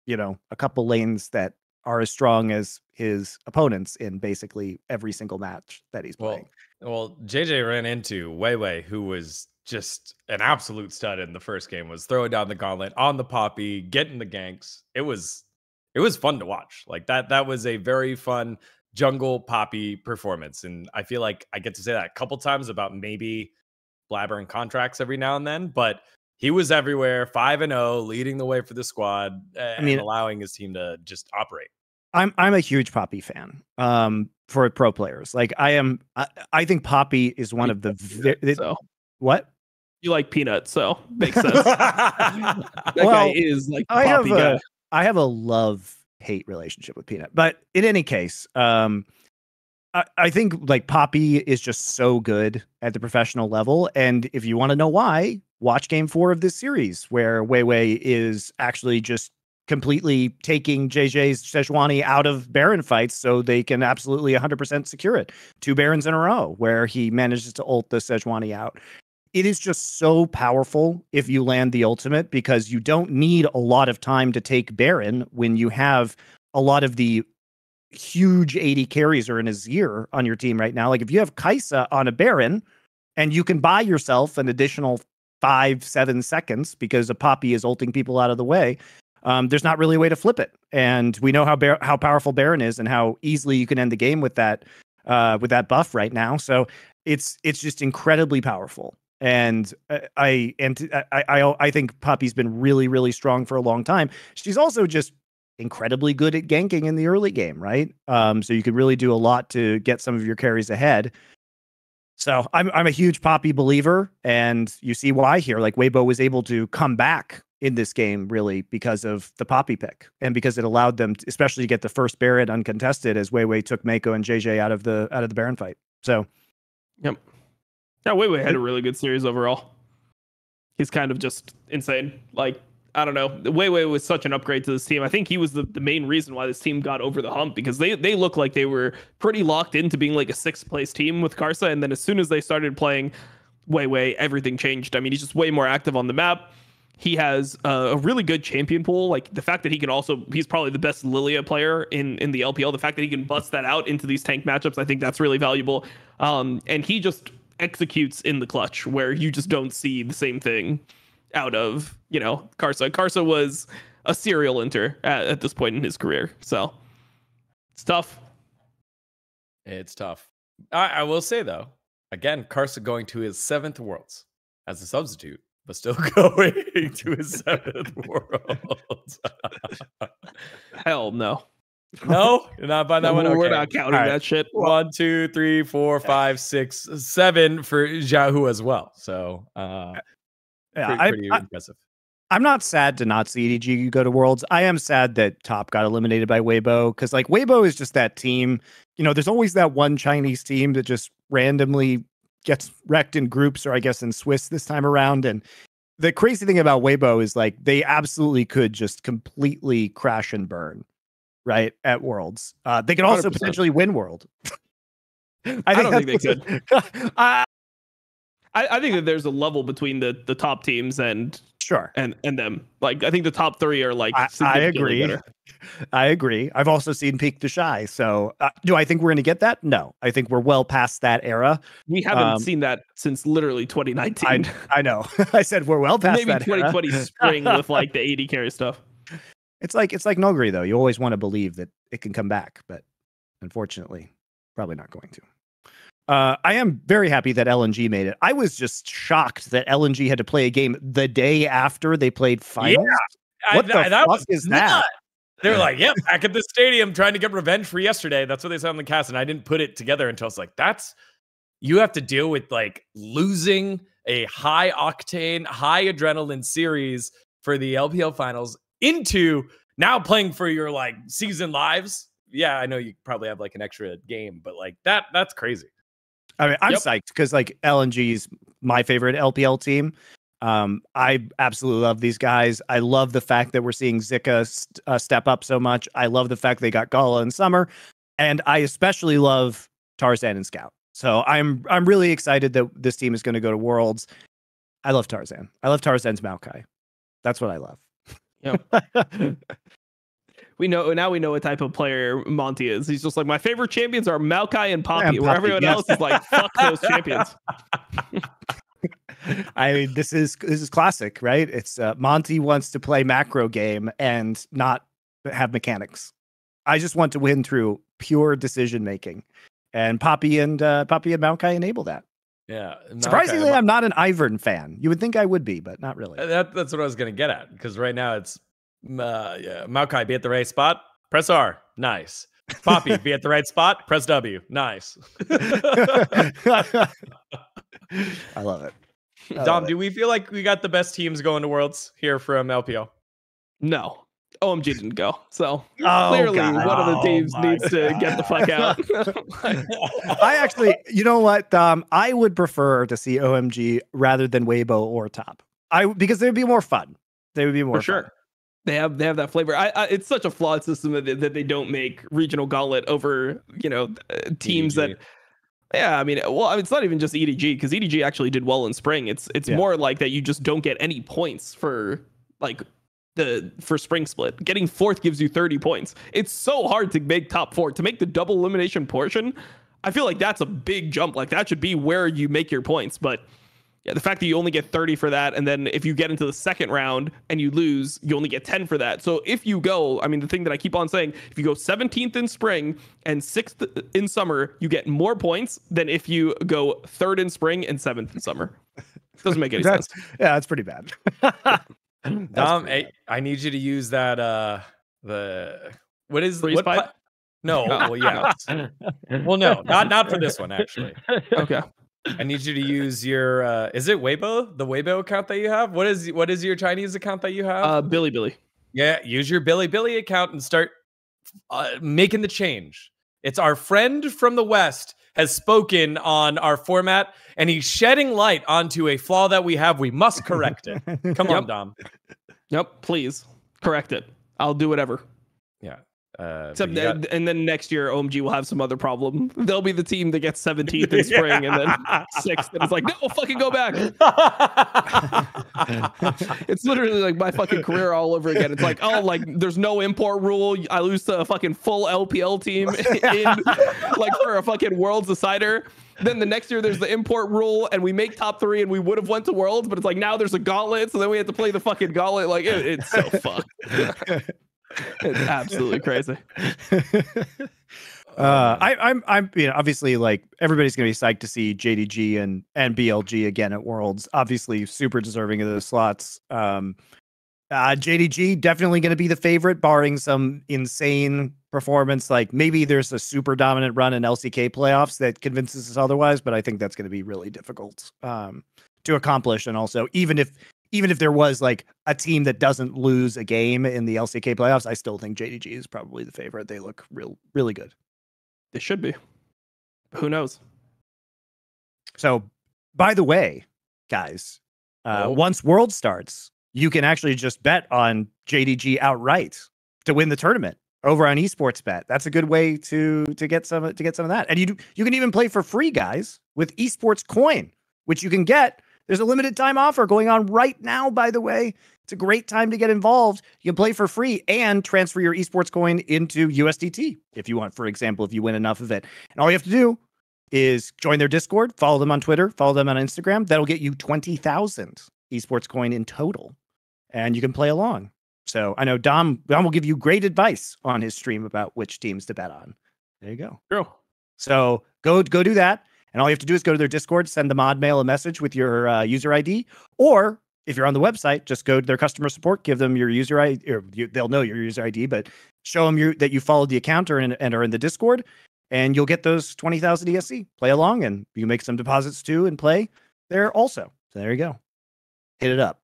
a couple lanes that are as strong as his opponents in basically every single match that he's playing. Well, JJ ran into Weiwei, who was just an absolute stud in the first game, was throwing down the gauntlet on the Poppy, getting the ganks. It was fun to watch. Like that was a very fun jungle Poppy performance. And I feel like I get to say that a couple times about maybe Blabber and contracts every now and then, but he was everywhere, 5-0, leading the way for the squad, and allowing his team to just operate. I'm a huge Poppy fan. For pro players, like I am. I think Poppy is one of the. What? You like Peanut, so makes sense. That guy is like the Poppy guy. I have a love-hate relationship with Peanut, but in any case, I think like Poppy is just so good at the professional level, and if you want to know why, watch Game 4 of this series, where Weiwei is actually just completely taking JJ's Sejuani out of Baron fights so they can absolutely 100% secure it. 2 Barons in a row where he manages to ult the Sejuani out. It is just so powerful if you land the ultimate, because you don't need a lot of time to take Baron when you have a lot of the huge 80 carries or an Azir on your team right now. Like if you have Kai'Sa on a Baron and you can buy yourself an additional 5-7 seconds because a Poppy is ulting people out of the way, there's not really a way to flip it. And we know how powerful Baron is and how easily you can end the game with that buff right now. So it's just incredibly powerful. And I think Poppy's been really, really strong for a long time. She's also just incredibly good at ganking in the early game, right? So you can really do a lot to get some of your carries ahead. So I'm a huge Poppy believer, and you see why here. Like Weibo was able to come back in this game really because of the Poppy pick, and because it allowed them to, especially to get the first Baron uncontested as Weiwei took Mako and JJ out of the Baron fight. So, yep. Yeah, Weiwei had a really good series overall. He's kind of just insane. Like, I don't know. Weiwei was such an upgrade to this team. I think he was the main reason why this team got over the hump, because they look like they were pretty locked into being like a 6th place team with Karsa. And then as soon as they started playing Weiwei, everything changed. I mean, he's just way more active on the map. He has a really good champion pool. Like the fact that he's probably the best Lilia player in the LPL. The fact that he can bust that out into these tank matchups, I think that's really valuable. And he just executes in the clutch where you just don't see the same thing out of, Karsa. Karsa was a serial inter at this point in his career. So it's tough. It's tough. I will say though, again, Karsa going to his 7th Worlds as a substitute, but still going to his 7th Worlds. Hell no. No, you're not buying that one. Okay. We're not counting that shit. 1, 2, 3, 4, 5, 6, 7 for Xiaohu as well. So, pretty impressive. I'm not sad to not see EDG go to Worlds. I am sad that Top got eliminated by Weibo, because like Weibo is just that team. There's always that one Chinese team that just randomly gets wrecked in groups, or I guess in Swiss this time around. And the crazy thing about Weibo is like they absolutely could just completely crash and burn right at Worlds. They could also 100%. Potentially win World. I don't think they could. I think that there's a level between the top teams and sure and them. Like I think the top 3 are like I agree. Better. I agree. I've also seen Peak to Shy. So do I think we're going to get that? No, I think we're well past that era. We haven't seen that since literally 2019. I know. I said we're well past maybe that 2020 era. spring with like the 80 carry stuff. It's like Nogri though. You always want to believe that it can come back, but unfortunately, probably not going to. I am very happy that LNG made it. I was just shocked that LNG had to play a game the day after they played finals. Yeah, what the fuck is that? They were like, yep, back at the stadium trying to get revenge for yesterday. That's what they said on the cast. And I didn't put it together until I was like, you have to deal with like losing a high octane, high adrenaline series for the LPL finals into now playing for your like season lives. Yeah, I know you probably have like an extra game, but like that's crazy. I mean, I'm psyched because like LNG is my favorite LPL team. I absolutely love these guys. I love the fact that we're seeing Zika step up so much. I love the fact they got Gala in summer, and I especially love Tarzan and Scout. So I'm really excited that this team is going to go to Worlds. I love Tarzan. I love Tarzan's Maokai. That's what I love. Yep. We know what type of player Monty is. He's just like, my favorite champions are Maokai and Poppy, where everyone else is like, fuck those champions. I mean, this is classic, right? It's Monty wants to play macro game and not have mechanics. I just want to win through pure decision making, and Poppy and Maokai enable that. Yeah. Surprisingly, I'm not an Ivern fan. You would think I would be, but not really. That's what I was going to get at, because right now it's Maokai, be at the right spot, press R, nice. Poppy, be at the right spot, press W, nice. I love it. Dom, do we feel like we got the best teams going to Worlds here from LPL? No. OMG didn't go. So Oh, clearly God. one of the teams Oh, my needs to get the fuck out. I actually, you know what, I would prefer to see OMG rather than Weibo or Top. Because they'd be more fun. They would be more For sure. fun. They have that flavor. It's such a flawed system that they don't make regional gauntlet over, teams EDG. that. Yeah, I mean, it's not even just EDG, because EDG actually did well in spring. It's more like that you just don't get any points for for spring split. Getting fourth gives you 30 points. It's so hard to make top 4. To make the double elimination portion, I feel like that's a big jump. Like, that should be where you make your points. But yeah, the fact that you only get 30 for that, and then if you get into the second round and you lose, you only get 10 for that. So if you go, I mean, the thing that I keep on saying, if you go 17th in spring and 6th in summer, you get more points than if you go 3rd in spring and 7th in summer. Doesn't make any sense. Yeah, that's pretty bad. Dom, I need you to use that what is Freeze what pipe? No, well, yeah. Well, no, not for this one actually. Okay. I need you to use your is it Weibo? The Weibo account that you have? What is your Chinese account that you have? Billy. Yeah, use your Billy account and start making the change. It's our friend from the West has spoken on our format, and he's shedding light onto a flaw that we have. We must correct it. Come on, Dom. Yep, please correct it. I'll do whatever. Yeah. Except and then next year OMG will have some other problem. They'll be the team that gets 17th in spring and then 6th, and it's like, no, fucking go back. It's literally like my fucking career all over again. It's like, oh, like there's no import rule. I lose to a fucking full LPL team in like for a fucking Worlds decider. Then the next year there's the import rule and we make top 3 and we would have went to Worlds, but it's like now there's a gauntlet, so then we have to play the fucking gauntlet. Like it's so fucked. It's absolutely crazy. I'm obviously, like, everybody's gonna be psyched to see JDG and BLG again at Worlds. Obviously, super deserving of those slots. JDG definitely going to be the favorite, barring some insane performance. Like, maybe there's a super dominant run in LCK playoffs that convinces us otherwise, but I think that's going to be really difficult to accomplish. And also, even if there was like a team that doesn't lose a game in the LCK playoffs, I still think JDG is probably the favorite. They look really good. They should be. Who knows? So, by the way, guys, once World starts, you can actually just bet on JDG outright to win the tournament over on Esports Bet. That's a good way to get some of that. And you can even play for free, guys, with Esports Coin, which you can get. There's a limited time offer going on right now, by the way. It's a great time to get involved. You can play for free and transfer your Esports Coin into USDT if you want, for example, if you win enough of it. And all you have to do is join their Discord, follow them on Twitter, follow them on Instagram. That'll get you 20,000 Esports Coin in total. And you can play along. So I know Dom will give you great advice on his stream about which teams to bet on. There you go. True. So go do that. And all you have to do is go to their Discord, send the mod mail a message with your user ID. Or if you're on the website, just go to their customer support, give them your user ID, or they'll know your user ID, but show them that you followed the account and are in the Discord, and you'll get those 20,000 ESC. Play along, and you make some deposits too and play there also. So there you go. Hit it up.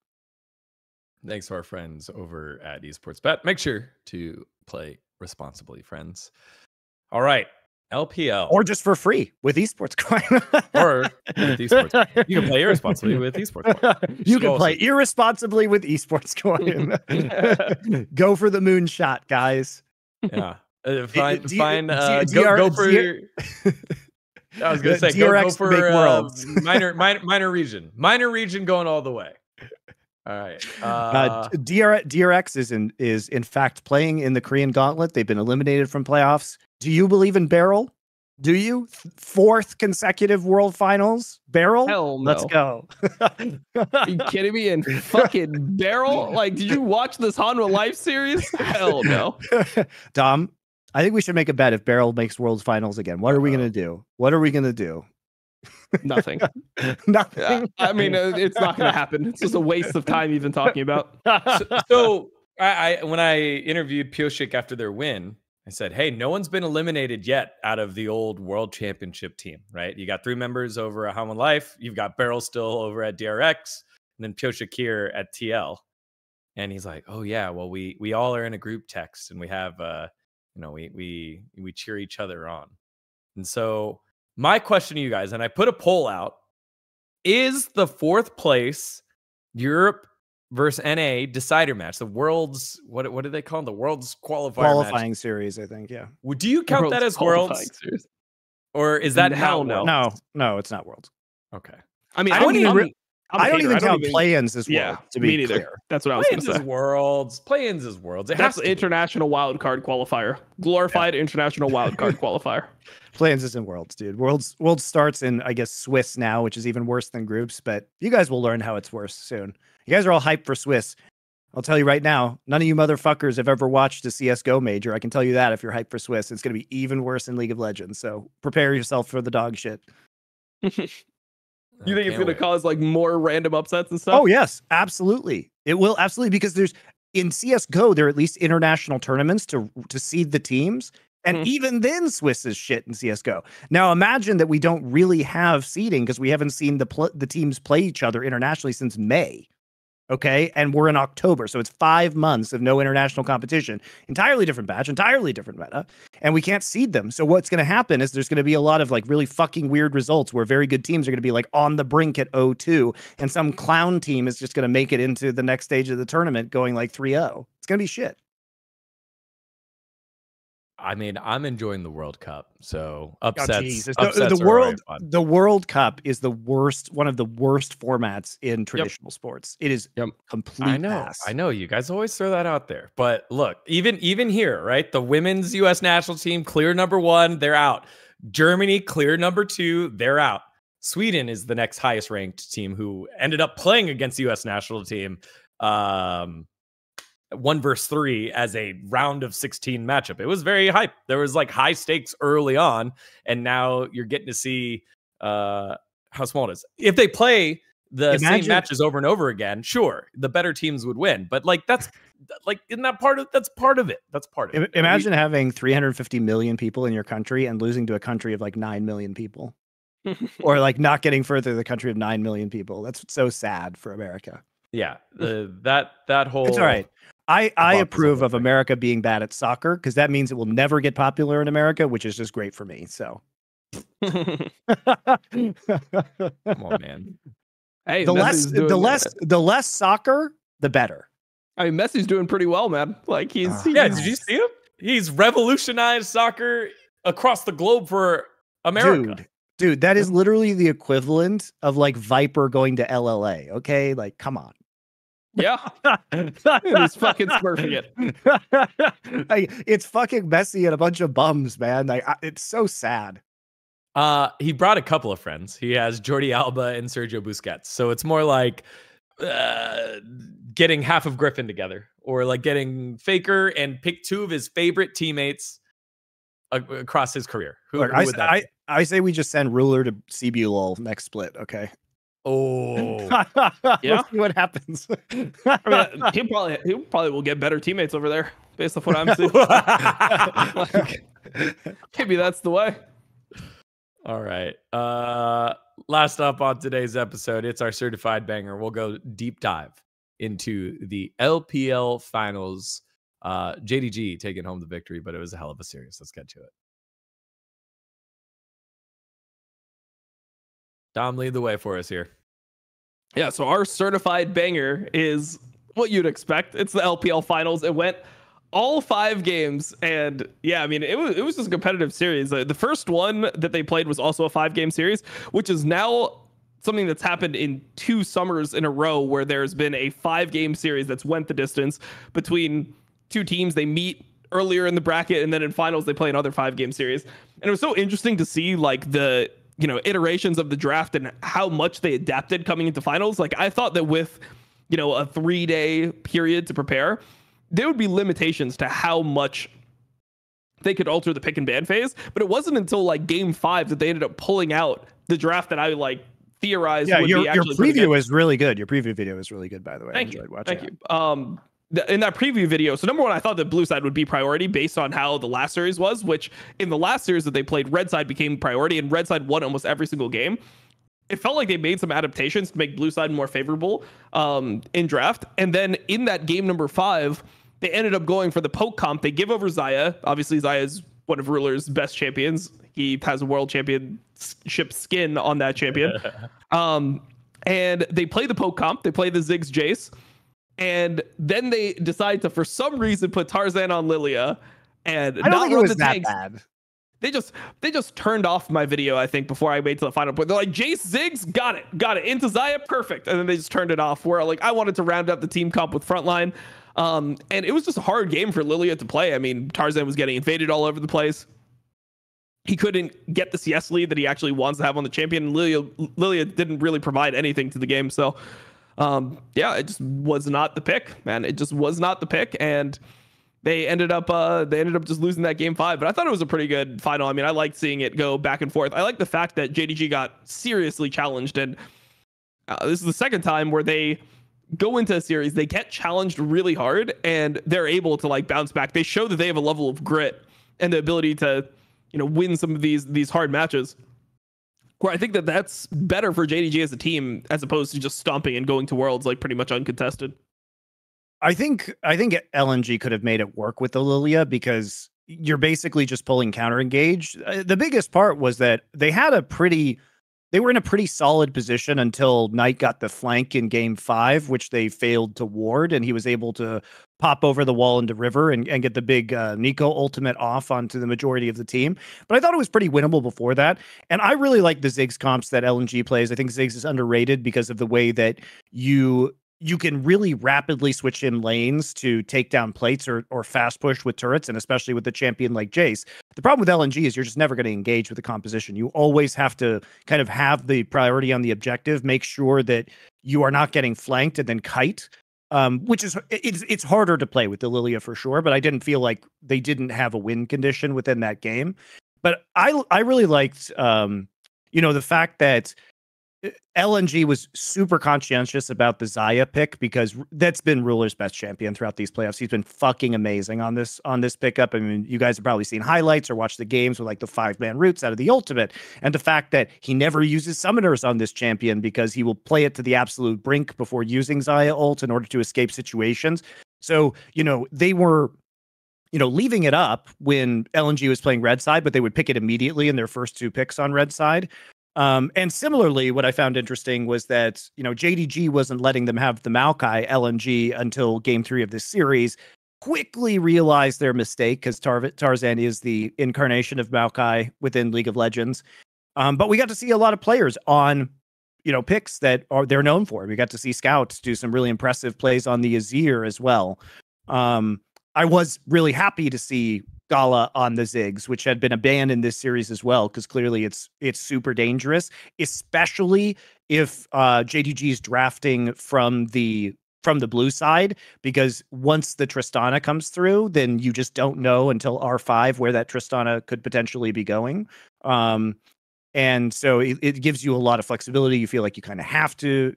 Thanks to our friends over at Esports Bet. Make sure to play responsibly, friends. All right, LPL. Or just for free with Esports Coin. Or with Esports. You can play irresponsibly with Esports Coin. You can play irresponsibly with Esports Coin. Go for the moonshot, guys. Yeah. Go for I was gonna say go for minor region going all the way. All right. DRX is in fact playing in the Korean Gauntlet. They've been eliminated from playoffs. Do you believe in Beryl? Do you? 4th consecutive World Finals, Beryl? Hell no. Let's go. Are you kidding me? And fucking Beryl? Like, did you watch this Hanwha Life series? Hell no. Dom, I think we should make a bet if Beryl makes World Finals again. What are we gonna do? Nothing. Nothing. I mean, it's not going to happen. It's just a waste of time even talking about. So I when I interviewed Pioshik after their win, I said, hey, no one's been eliminated yet out of the old world championship team, right? You got 3 members over at Home Life. You've got Beryl still over at DRX, and then Pio Shakir at TL. And he's like, oh yeah, well, we all are in a group text, and we have we cheer each other on. And so my question to you guys, and I put a poll out, is the 4th place Europe versus NA decider match, the world's what do they call it? The world's qualifying series, I think. Yeah. Do you count that as worlds series? Or is that hell no? No, it's not worlds. Okay. I mean, I don't even count play-ins as worlds. Yeah, to be me neither. clear. That's what I was going to say. Play-ins is worlds. That's international wildcard qualifier. Glorified international wildcard qualifier. Play-ins isn't worlds, dude. Worlds starts in, I guess, Swiss now, which is even worse than groups. But you guys will learn how it's worse soon. You guys are all hyped for Swiss. I'll tell you right now, none of you motherfuckers have ever watched a CSGO major. I can tell you that if you're hyped for Swiss, it's going to be even worse in League of Legends. So prepare yourself for the dog shit. You think it's going to cause like more random upsets and stuff? Oh, yes, absolutely. It will, absolutely, because there's in CSGO, there are at least international tournaments to seed the teams. And even then, Swiss is shit in CSGO. Now, imagine that we don't really have seeding because we haven't seen the teams play each other internationally since May. Okay. And we're in October. So it's 5 months of no international competition. Entirely different batch, entirely different meta. And we can't seed them. So what's going to happen is there's going to be a lot of like really fucking weird results where very good teams are going to be like on the brink at 0-2. And some clown team is just going to make it into the next stage of the tournament going like 3-0. It's going to be shit. I mean, I'm enjoying the World Cup, so upsets. The World Cup is the worst, one of the worst formats in traditional sports. It is complete. I know. You guys always throw that out there, but look, even here, right? The women's U.S. national team clear number 1, they're out. Germany clear number 2, they're out. Sweden is the next highest ranked team who ended up playing against the U.S. national team. 1 versus 3 as a round of 16 matchup. It was very hype. There was like high stakes early on, and now you're getting to see how small it is. If they play the same matches over and over again, sure, the better teams would win. But like that's isn't that part of that's part of it? That's part of it. Imagine having 350 million people in your country and losing to a country of like 9 million people. Or like not getting further to the country of 9 million people. That's so sad for America. Yeah, that whole. It's all right. I approve of America being bad at soccer because that means it will never get popular in America, which is just great for me. So, come on, man. Hey, the less soccer, the better. I mean, Messi's doing pretty well, man. Like he's yeah. Did you see him? He's revolutionized soccer across the globe for America. Dude, that is literally the equivalent of like Viper going to LLA. Okay, like come on. Yeah, he's fucking smurfing it. It's fucking Messi and a bunch of bums, man. It's so sad. He brought a couple of friends. He has Jordi Alba and Sergio Busquets. So it's more like getting half of Griffin together, or like getting Faker and pick 2 of his favorite teammates across his career. Who would that be? I say we just send Ruler to CBLOL next split. Okay. Oh, yeah. We'll see what happens. I mean, he probably will get better teammates over there based off what I'm seeing. Maybe that's the way. All right. Last up on today's episode, it's our certified banger. We'll go deep dive into the LPL finals. JDG taking home the victory, but it was a hell of a series. Let's get to it. Dom, lead the way for us here. Yeah, so our certified banger is what you'd expect. It's the LPL finals. It went all 5 games, and yeah, I mean, it was just a competitive series. The first one that they played was also a 5-game series, which is now something that's happened in 2 summers in a row where there's been a 5-game series that's went the distance between 2 teams. They meet earlier in the bracket, and then in finals they play another 5-game series. And it was so interesting to see like the iterations of the draft and how much they adapted coming into finals. Like I thought that with, a 3-day period to prepare, there would be limitations to how much they could alter the pick and ban phase. But it wasn't until like game 5 that they ended up pulling out the draft that I like theorized. Yeah, your preview is really good. Your preview video is really good, by the way. Thank you. Watching. Thank you. in that preview video, so number one, I thought that blue side would be priority based on how the last series was, which in the last series that they played, red side became priority and red side won almost every single game. It felt like they made some adaptations to make blue side more favorable in draft. And then in that game number 5, they ended up going for the poke comp. They give over Xayah. Obviously, Xayah is one of Ruler's best champions. He has a world championship skin on that champion. And they play the poke comp. They play the Ziggs Jace. And then they decide to, for some reason, put Tarzan on Lilia. And I don't think it was that tanks. bad. They just turned off my video, I think, before I made to the final point. They're like, Jace, Ziggs, got it. Into Xayah, perfect. And then they just turned it off, where like I wanted to round up the team comp with frontline. And it was just a hard game for Lilia to play. I mean, Tarzan was getting invaded all over the place. He couldn't get the CS lead that he actually wants to have on the champion. And Lilia didn't really provide anything to the game. So, yeah, it just was not the pick, man. It just was not the pick. And they ended up just losing that game 5, but I thought it was a pretty good final. I mean, I liked seeing it go back and forth. I like the fact that JDG got seriously challenged, and this is the second time where they go into a series, they get challenged really hard, and they're able to like bounce back. They show that they have a level of grit and the ability to, win some of these hard matches. Where I think that that's better for JDG as a team as opposed to just stomping and going to Worlds like pretty much uncontested. I think LNG could have made it work with the Lilia because you're basically just pulling counter engage. The biggest part was that they were in a pretty solid position until Knight got the flank in game 5, which they failed to ward, and he was able to pop over the wall into River and get the big Neeko ultimate off onto the majority of the team. But I thought it was pretty winnable before that. And I really like the Ziggs comps that LNG plays. I think Ziggs is underrated because of the way that you can really rapidly switch in lanes to take down plates or fast push with turrets, and especially with the champion like Jace. The problem with LNG is you're just never going to engage with the composition. You always have to kind of have the priority on the objective, make sure that you are not getting flanked, and then kite, which is it's harder to play with the Lilia for sure, but I didn't feel like they didn't have a win condition within that game. But I really liked, the fact that LNG was super conscientious about the Xayah pick because that's been Ruler's best champion throughout these playoffs. He's been fucking amazing on this pickup. I mean, you guys have probably seen highlights or watched the games with like the 5-man roots out of the ultimate, and the fact that he never uses summoners on this champion because he will play it to the absolute brink before using Xayah ult in order to escape situations. So, they were leaving it up when LNG was playing red side, but they would pick it immediately in their first 2 picks on red side. And similarly, what I found interesting was that, JDG wasn't letting them have the Maokai LNG until game 3 of this series, quickly realized their mistake because Tarzan is the incarnation of Maokai within League of Legends. But we got to see a lot of players on, picks that they're known for. We got to see Scouts do some really impressive plays on the Azir as well. I was really happy to see Gala on the Ziggs, which had been a ban in this series as well, because clearly it's super dangerous, especially if JDG is drafting from the blue side, because once the Tristana comes through, then you just don't know until R5 where that Tristana could potentially be going. And so it gives you a lot of flexibility. You feel like you kind of have to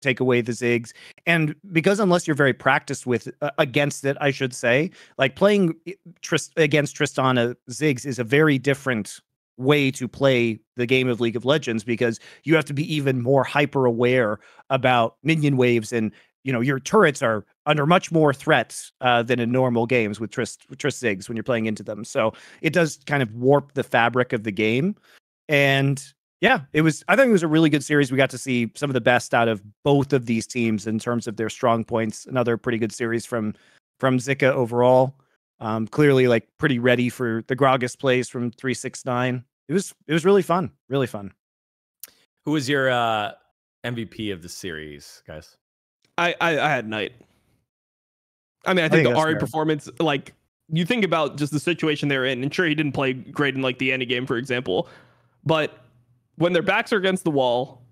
take away the Ziggs. And because unless you're very practiced with against it, I should say, like playing against Tristana Ziggs is a very different way to play the game of League of Legends, because you have to be even more hyper aware about minion waves, and your turrets are under much more threats than in normal games with Trist Ziggs when you're playing into them. So it does kind of warp the fabric of the game. And yeah, I think it was a really good series. We got to see some of the best out of both of these teams in terms of their strong points. Another pretty good series from Zika overall. Clearly like pretty ready for the Gragas plays from 369. It was really fun. Really fun. Who was your MVP of the series, guys? I had Knight. I mean, I think the Ahri performance, like, you think about just the situation they're in, and sure, he didn't play great in like the Any game, for example, but when their backs are against the wall,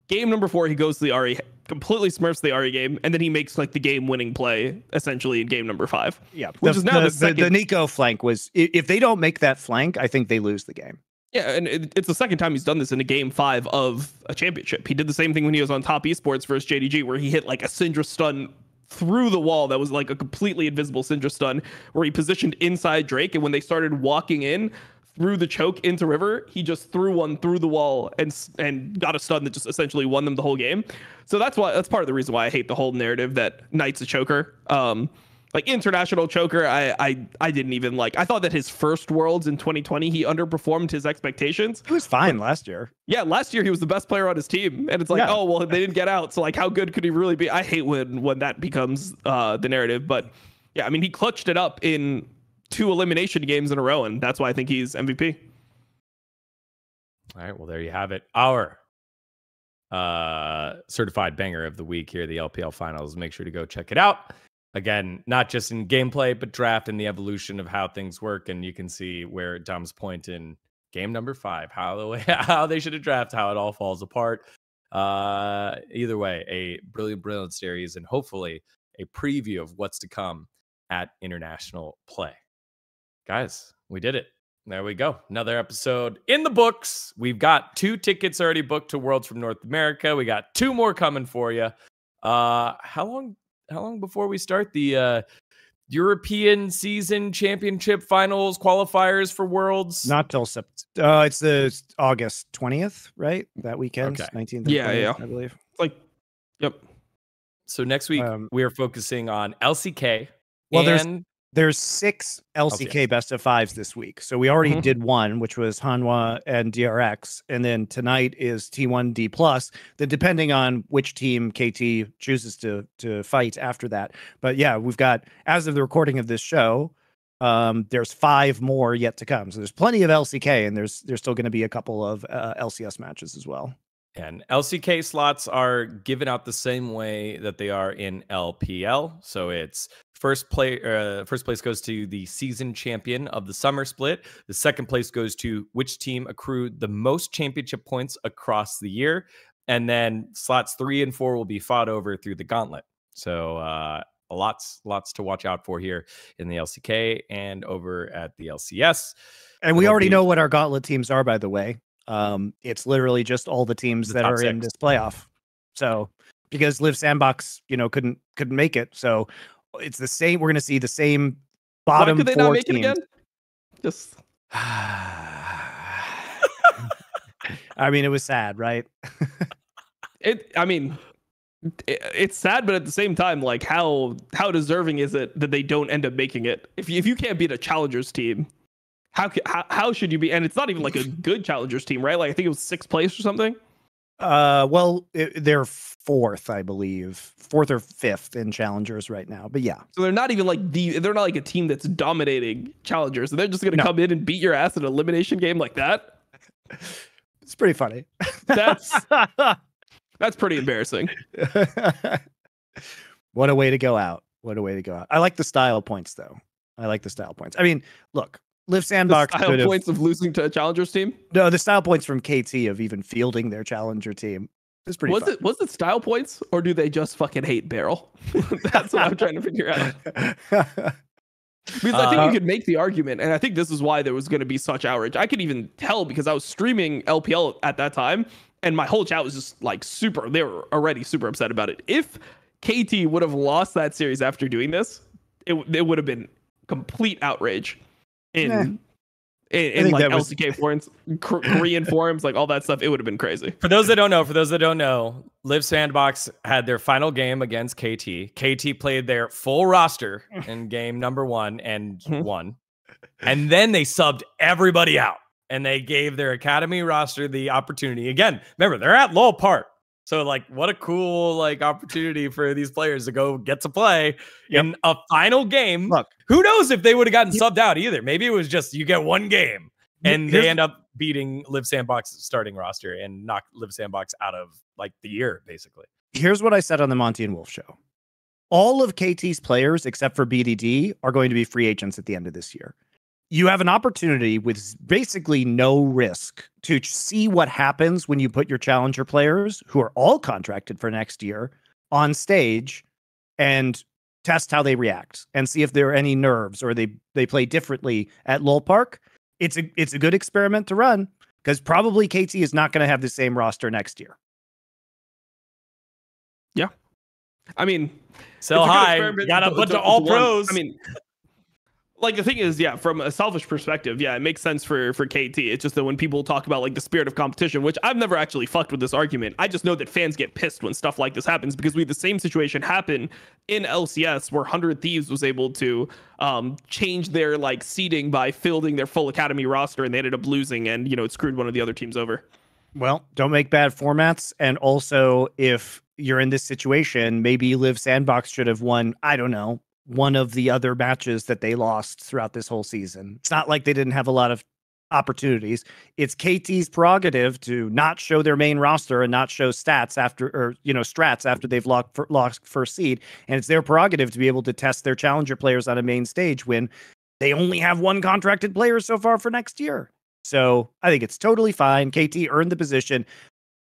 game number 4, he goes to the Ahri, completely smurfs the Ahri game, and then he makes like the game-winning play essentially in game number 5. Yeah, which is now the Neeko flank was, if they don't make that flank, I think they lose the game. Yeah, and it's the second time he's done this in a game 5 of a championship. He did the same thing when he was on Top Esports versus JDG, where he hit like a Syndra stun through the wall that was like a completely invisible Syndra stun, where he positioned inside Drake, and when they started walking in through the choke into River, he just threw one through the wall and got a stun that just essentially won them the whole game. So that's part of the reason why I hate the whole narrative that Knight's a choker. Like international choker, I didn't even like. I thought that his first Worlds in 2020, he underperformed his expectations. He was fine last year. Yeah, last year he was the best player on his team, and it's like, oh well, they didn't get out, so like, how good could he really be? I hate when that becomes the narrative, but yeah, I mean, he clutched it up in 2 elimination games in a row, and that's why I think he's MVP. All right, well there you have it. Our certified banger of the week here, the LPL finals. Make sure to go check it out. Again, not just in gameplay, but draft and the evolution of how things work. And you can see where Dom's point in game number 5, how they should have drafted, how it all falls apart. Either way, a brilliant series, and hopefully a preview of what's to come at international play. Guys, we did it. There we go. Another episode in the books. We've got 2 tickets already booked to Worlds from North America. We got 2 more coming for you. How long before we start the European season championship finals qualifiers for Worlds? Not till September. It's the August 20th, right? That weekend, Okay. 19th. Yeah, I believe. Like, yep. So next week we are focusing on LCK. Well, there's 6 LCK best of 5s this week. So we already did one, which was Hanwha and DRX. And then tonight is T1 D+. Then depending on which team KT chooses to fight after that. But yeah, we've got, as of the recording of this show, there's 5 more yet to come. So there's plenty of LCK, and there's still going to be a couple of LCS matches as well. And LCK slots are given out the same way that they are in LPL. So it's first place goes to the season champion of the summer split. The second place goes to which team accrued the most championship points across the year. And then slots 3 and 4 will be fought over through the gauntlet. So lots to watch out for here in the LCK and over at the LCS. And we already know what our gauntlet teams are, by the way. It's literally just all the teams that are in this playoff. So because Live Sandbox, couldn't make it, so it's the same. We're going to see the same bottom 4 teams. Why could they not make it again? Just, I mean, it was sad, right? It's sad, but at the same time, like how deserving is it that they don't end up making it? If you can't beat a challengers team, how should you be? And it's not even like a good challengers team, right? Like I think it was 6th place or something. Well, they're 4th, I believe, 4th or 5th in challengers right now. But yeah, so they're not even like they're not like a team that's dominating challengers. So they're just going to come in and beat your ass in an elimination game like that. It's pretty funny. That's pretty embarrassing. What a way to go out. I like the style points, though. I mean, look. Live Sandbox the style points of losing to a challengers team. No, the style points from KT of even fielding their challenger team. It's pretty. Was it style points, or do they just fucking hate Beryl? That's what I'm trying to figure out. Because I think you could make the argument, and I think this is why there was going to be such outrage. I could even tell because I was streaming LPL at that time, and my whole chat was just like super. They were already super upset about it. If KT would have lost that series after doing this, it would have been complete outrage. In like LCK forums, Korean forums, like all that stuff, it would have been crazy. For those that don't know, Live Sandbox had their final game against KT. KT played their full roster in game number 1 and won. And then they subbed everybody out, and they gave their academy roster the opportunity. Again, remember, they're at Lowell Park. So like, what a cool opportunity for these players to go get to play in a final game. Look, who knows if they would have gotten subbed out either? Maybe it was just you get one game and they end up beating Live Sandbox starting roster and knock Live Sandbox out of like the year, basically. Here's what I said on the Monty and Wolf show. All of KT's players, except for BDD, are going to be free agents at the end of this year. You have an opportunity with basically no risk to see what happens when you put your challenger players, who are all contracted for next year, on stage and test how they react and see if there are any nerves or they play differently at Lowell Park. It's a good experiment to run because probably KT is not going to have the same roster next year. Yeah. I mean, Sell it's a good high. experiment Got a to- bunch to- of all to one- pros. I mean, like the thing is, yeah, from a selfish perspective, yeah, it makes sense for KT. It's just that when people talk about like the spirit of competition, which I've never actually fucked with this argument, I just know that fans get pissed when stuff like this happens because we had the same situation happen in LCS where 100 Thieves was able to change their like seeding by fielding their full academy roster, and they ended up losing, and it screwed one of the other teams over. Well, don't make bad formats. And also, if you're in this situation, maybe Live Sandbox should have won, I don't know, one of the other matches that they lost throughout this whole season. It's not like they didn't have a lot of opportunities. It's KT's prerogative to not show their main roster and not show stats after, or strats after they've lost first seed. And it's their prerogative to be able to test their challenger players on a main stage when they only have one contracted player so far for next year. So I think it's totally fine. KT earned the position.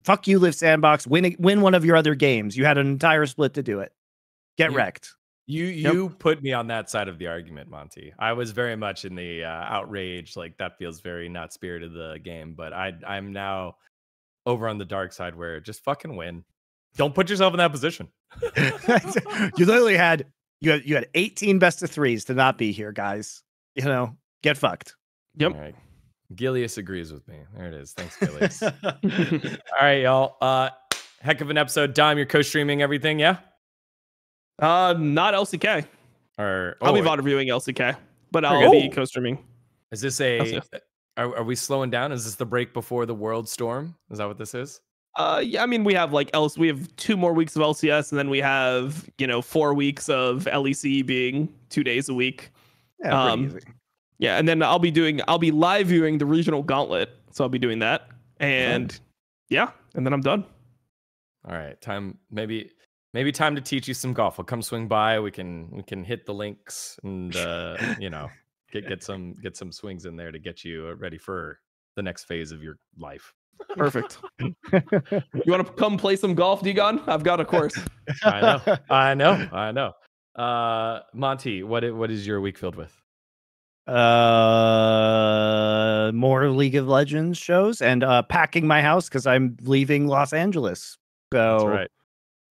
Fuck you, Live Sandbox. Win one of your other games. You had an entire split to do it. Get wrecked. You put me on that side of the argument, Monty. I was very much in the outrage. Like that feels very not spirit of the game. But I'm now over on the dark side where just fucking win. Don't put yourself in that position. You literally had 18 best of threes to not be here, guys. Get fucked. Yep. All right. Gilius agrees with me. There it is. Thanks, Gilius. All right, y'all. Heck of an episode. Dom, you're co-streaming everything, yeah? Not LCK. I'll be VOD reviewing LCK, but I'll be co-streaming. Is this are we slowing down? Is this the break before the World Storm? Is that what this is? Yeah, I mean, we have we have 2 more weeks of LCS, and then we have 4 weeks of LEC being 2 days a week. Yeah, pretty easy. Yeah, and then I'll be live viewing the regional gauntlet, so I'll be doing that, and yeah, and then I'm done. All right, maybe time to teach you some golf. I'll come swing by. We can hit the links and get some swings in there to get you ready for the next phase of your life. Perfect. You want to come play some golf, Digon? I've got a course. I know. Monty, what is your week filled with? More League of Legends shows and packing my house because I'm leaving Los Angeles. So that's right.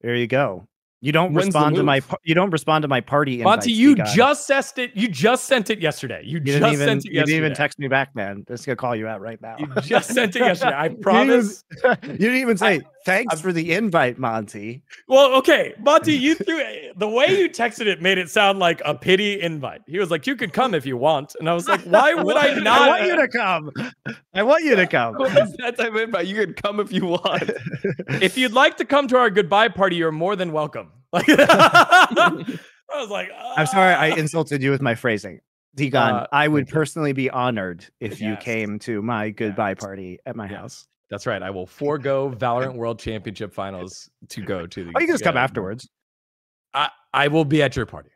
There you go. You don't respond to my party invites. Monty, you just sent it. You just sent it yesterday. You didn't even text me back, man. I'm just gonna call you out right now. You just sent it yesterday. I promise. You didn't even say thanks for the invite, Monty. Well, okay, Monty, you threw the way you texted it made it sound like a pity invite. He was like, "You could come if you want," and I was like, "Why would I not?" I want you to come. I want you to come. What is that type of invite? You could come if you want. If you'd like to come to our goodbye party, you're more than welcome. I was like, I'm sorry I insulted you with my phrasing. Digon, I would personally be honored if you came to my goodbye party at my house. That's right. I will forego Valorant World Championship Finals to go to the. Oh, you can just come afterwards. I will be at your party.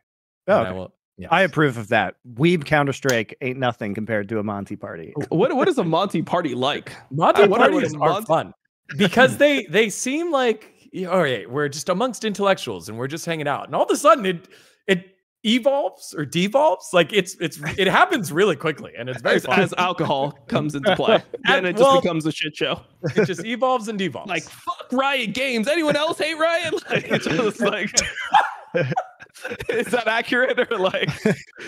Oh, okay. I approve of that. Weeb Counter-Strike ain't nothing compared to a Monty party. What is a Monty party like? Monty parties are fun because they seem like, all right, we're just amongst intellectuals and we're just hanging out, and all of a sudden it evolves or devolves. Like it happens really quickly, and it's very fun. As alcohol comes into play, then it just becomes a shit show. It just evolves and devolves. Like fuck Riot Games. Anyone else hate Riot? Like, it's just like, is that accurate or like?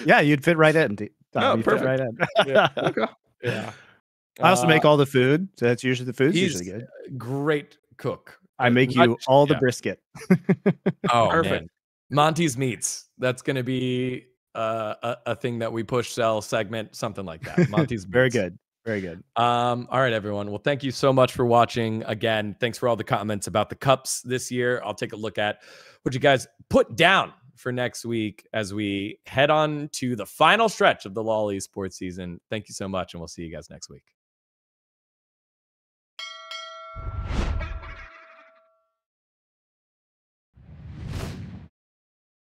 Yeah, you'd fit right in. Oh, perfect. Right in. Yeah. Okay. Yeah. I also make all the food, so that's usually the food's usually good. Great cook. I make you all the brisket. Oh, perfect. Man. Monty's Meats. That's going to be a thing that we push, sell, segment, something like that. Monty's Meats. Very good. Very good. All right, everyone. Well, thank you so much for watching. Again, thanks for all the comments about the cups this year. I'll take a look at what you guys put down for next week as we head on to the final stretch of the LoL Esports season. Thank you so much, and we'll see you guys next week.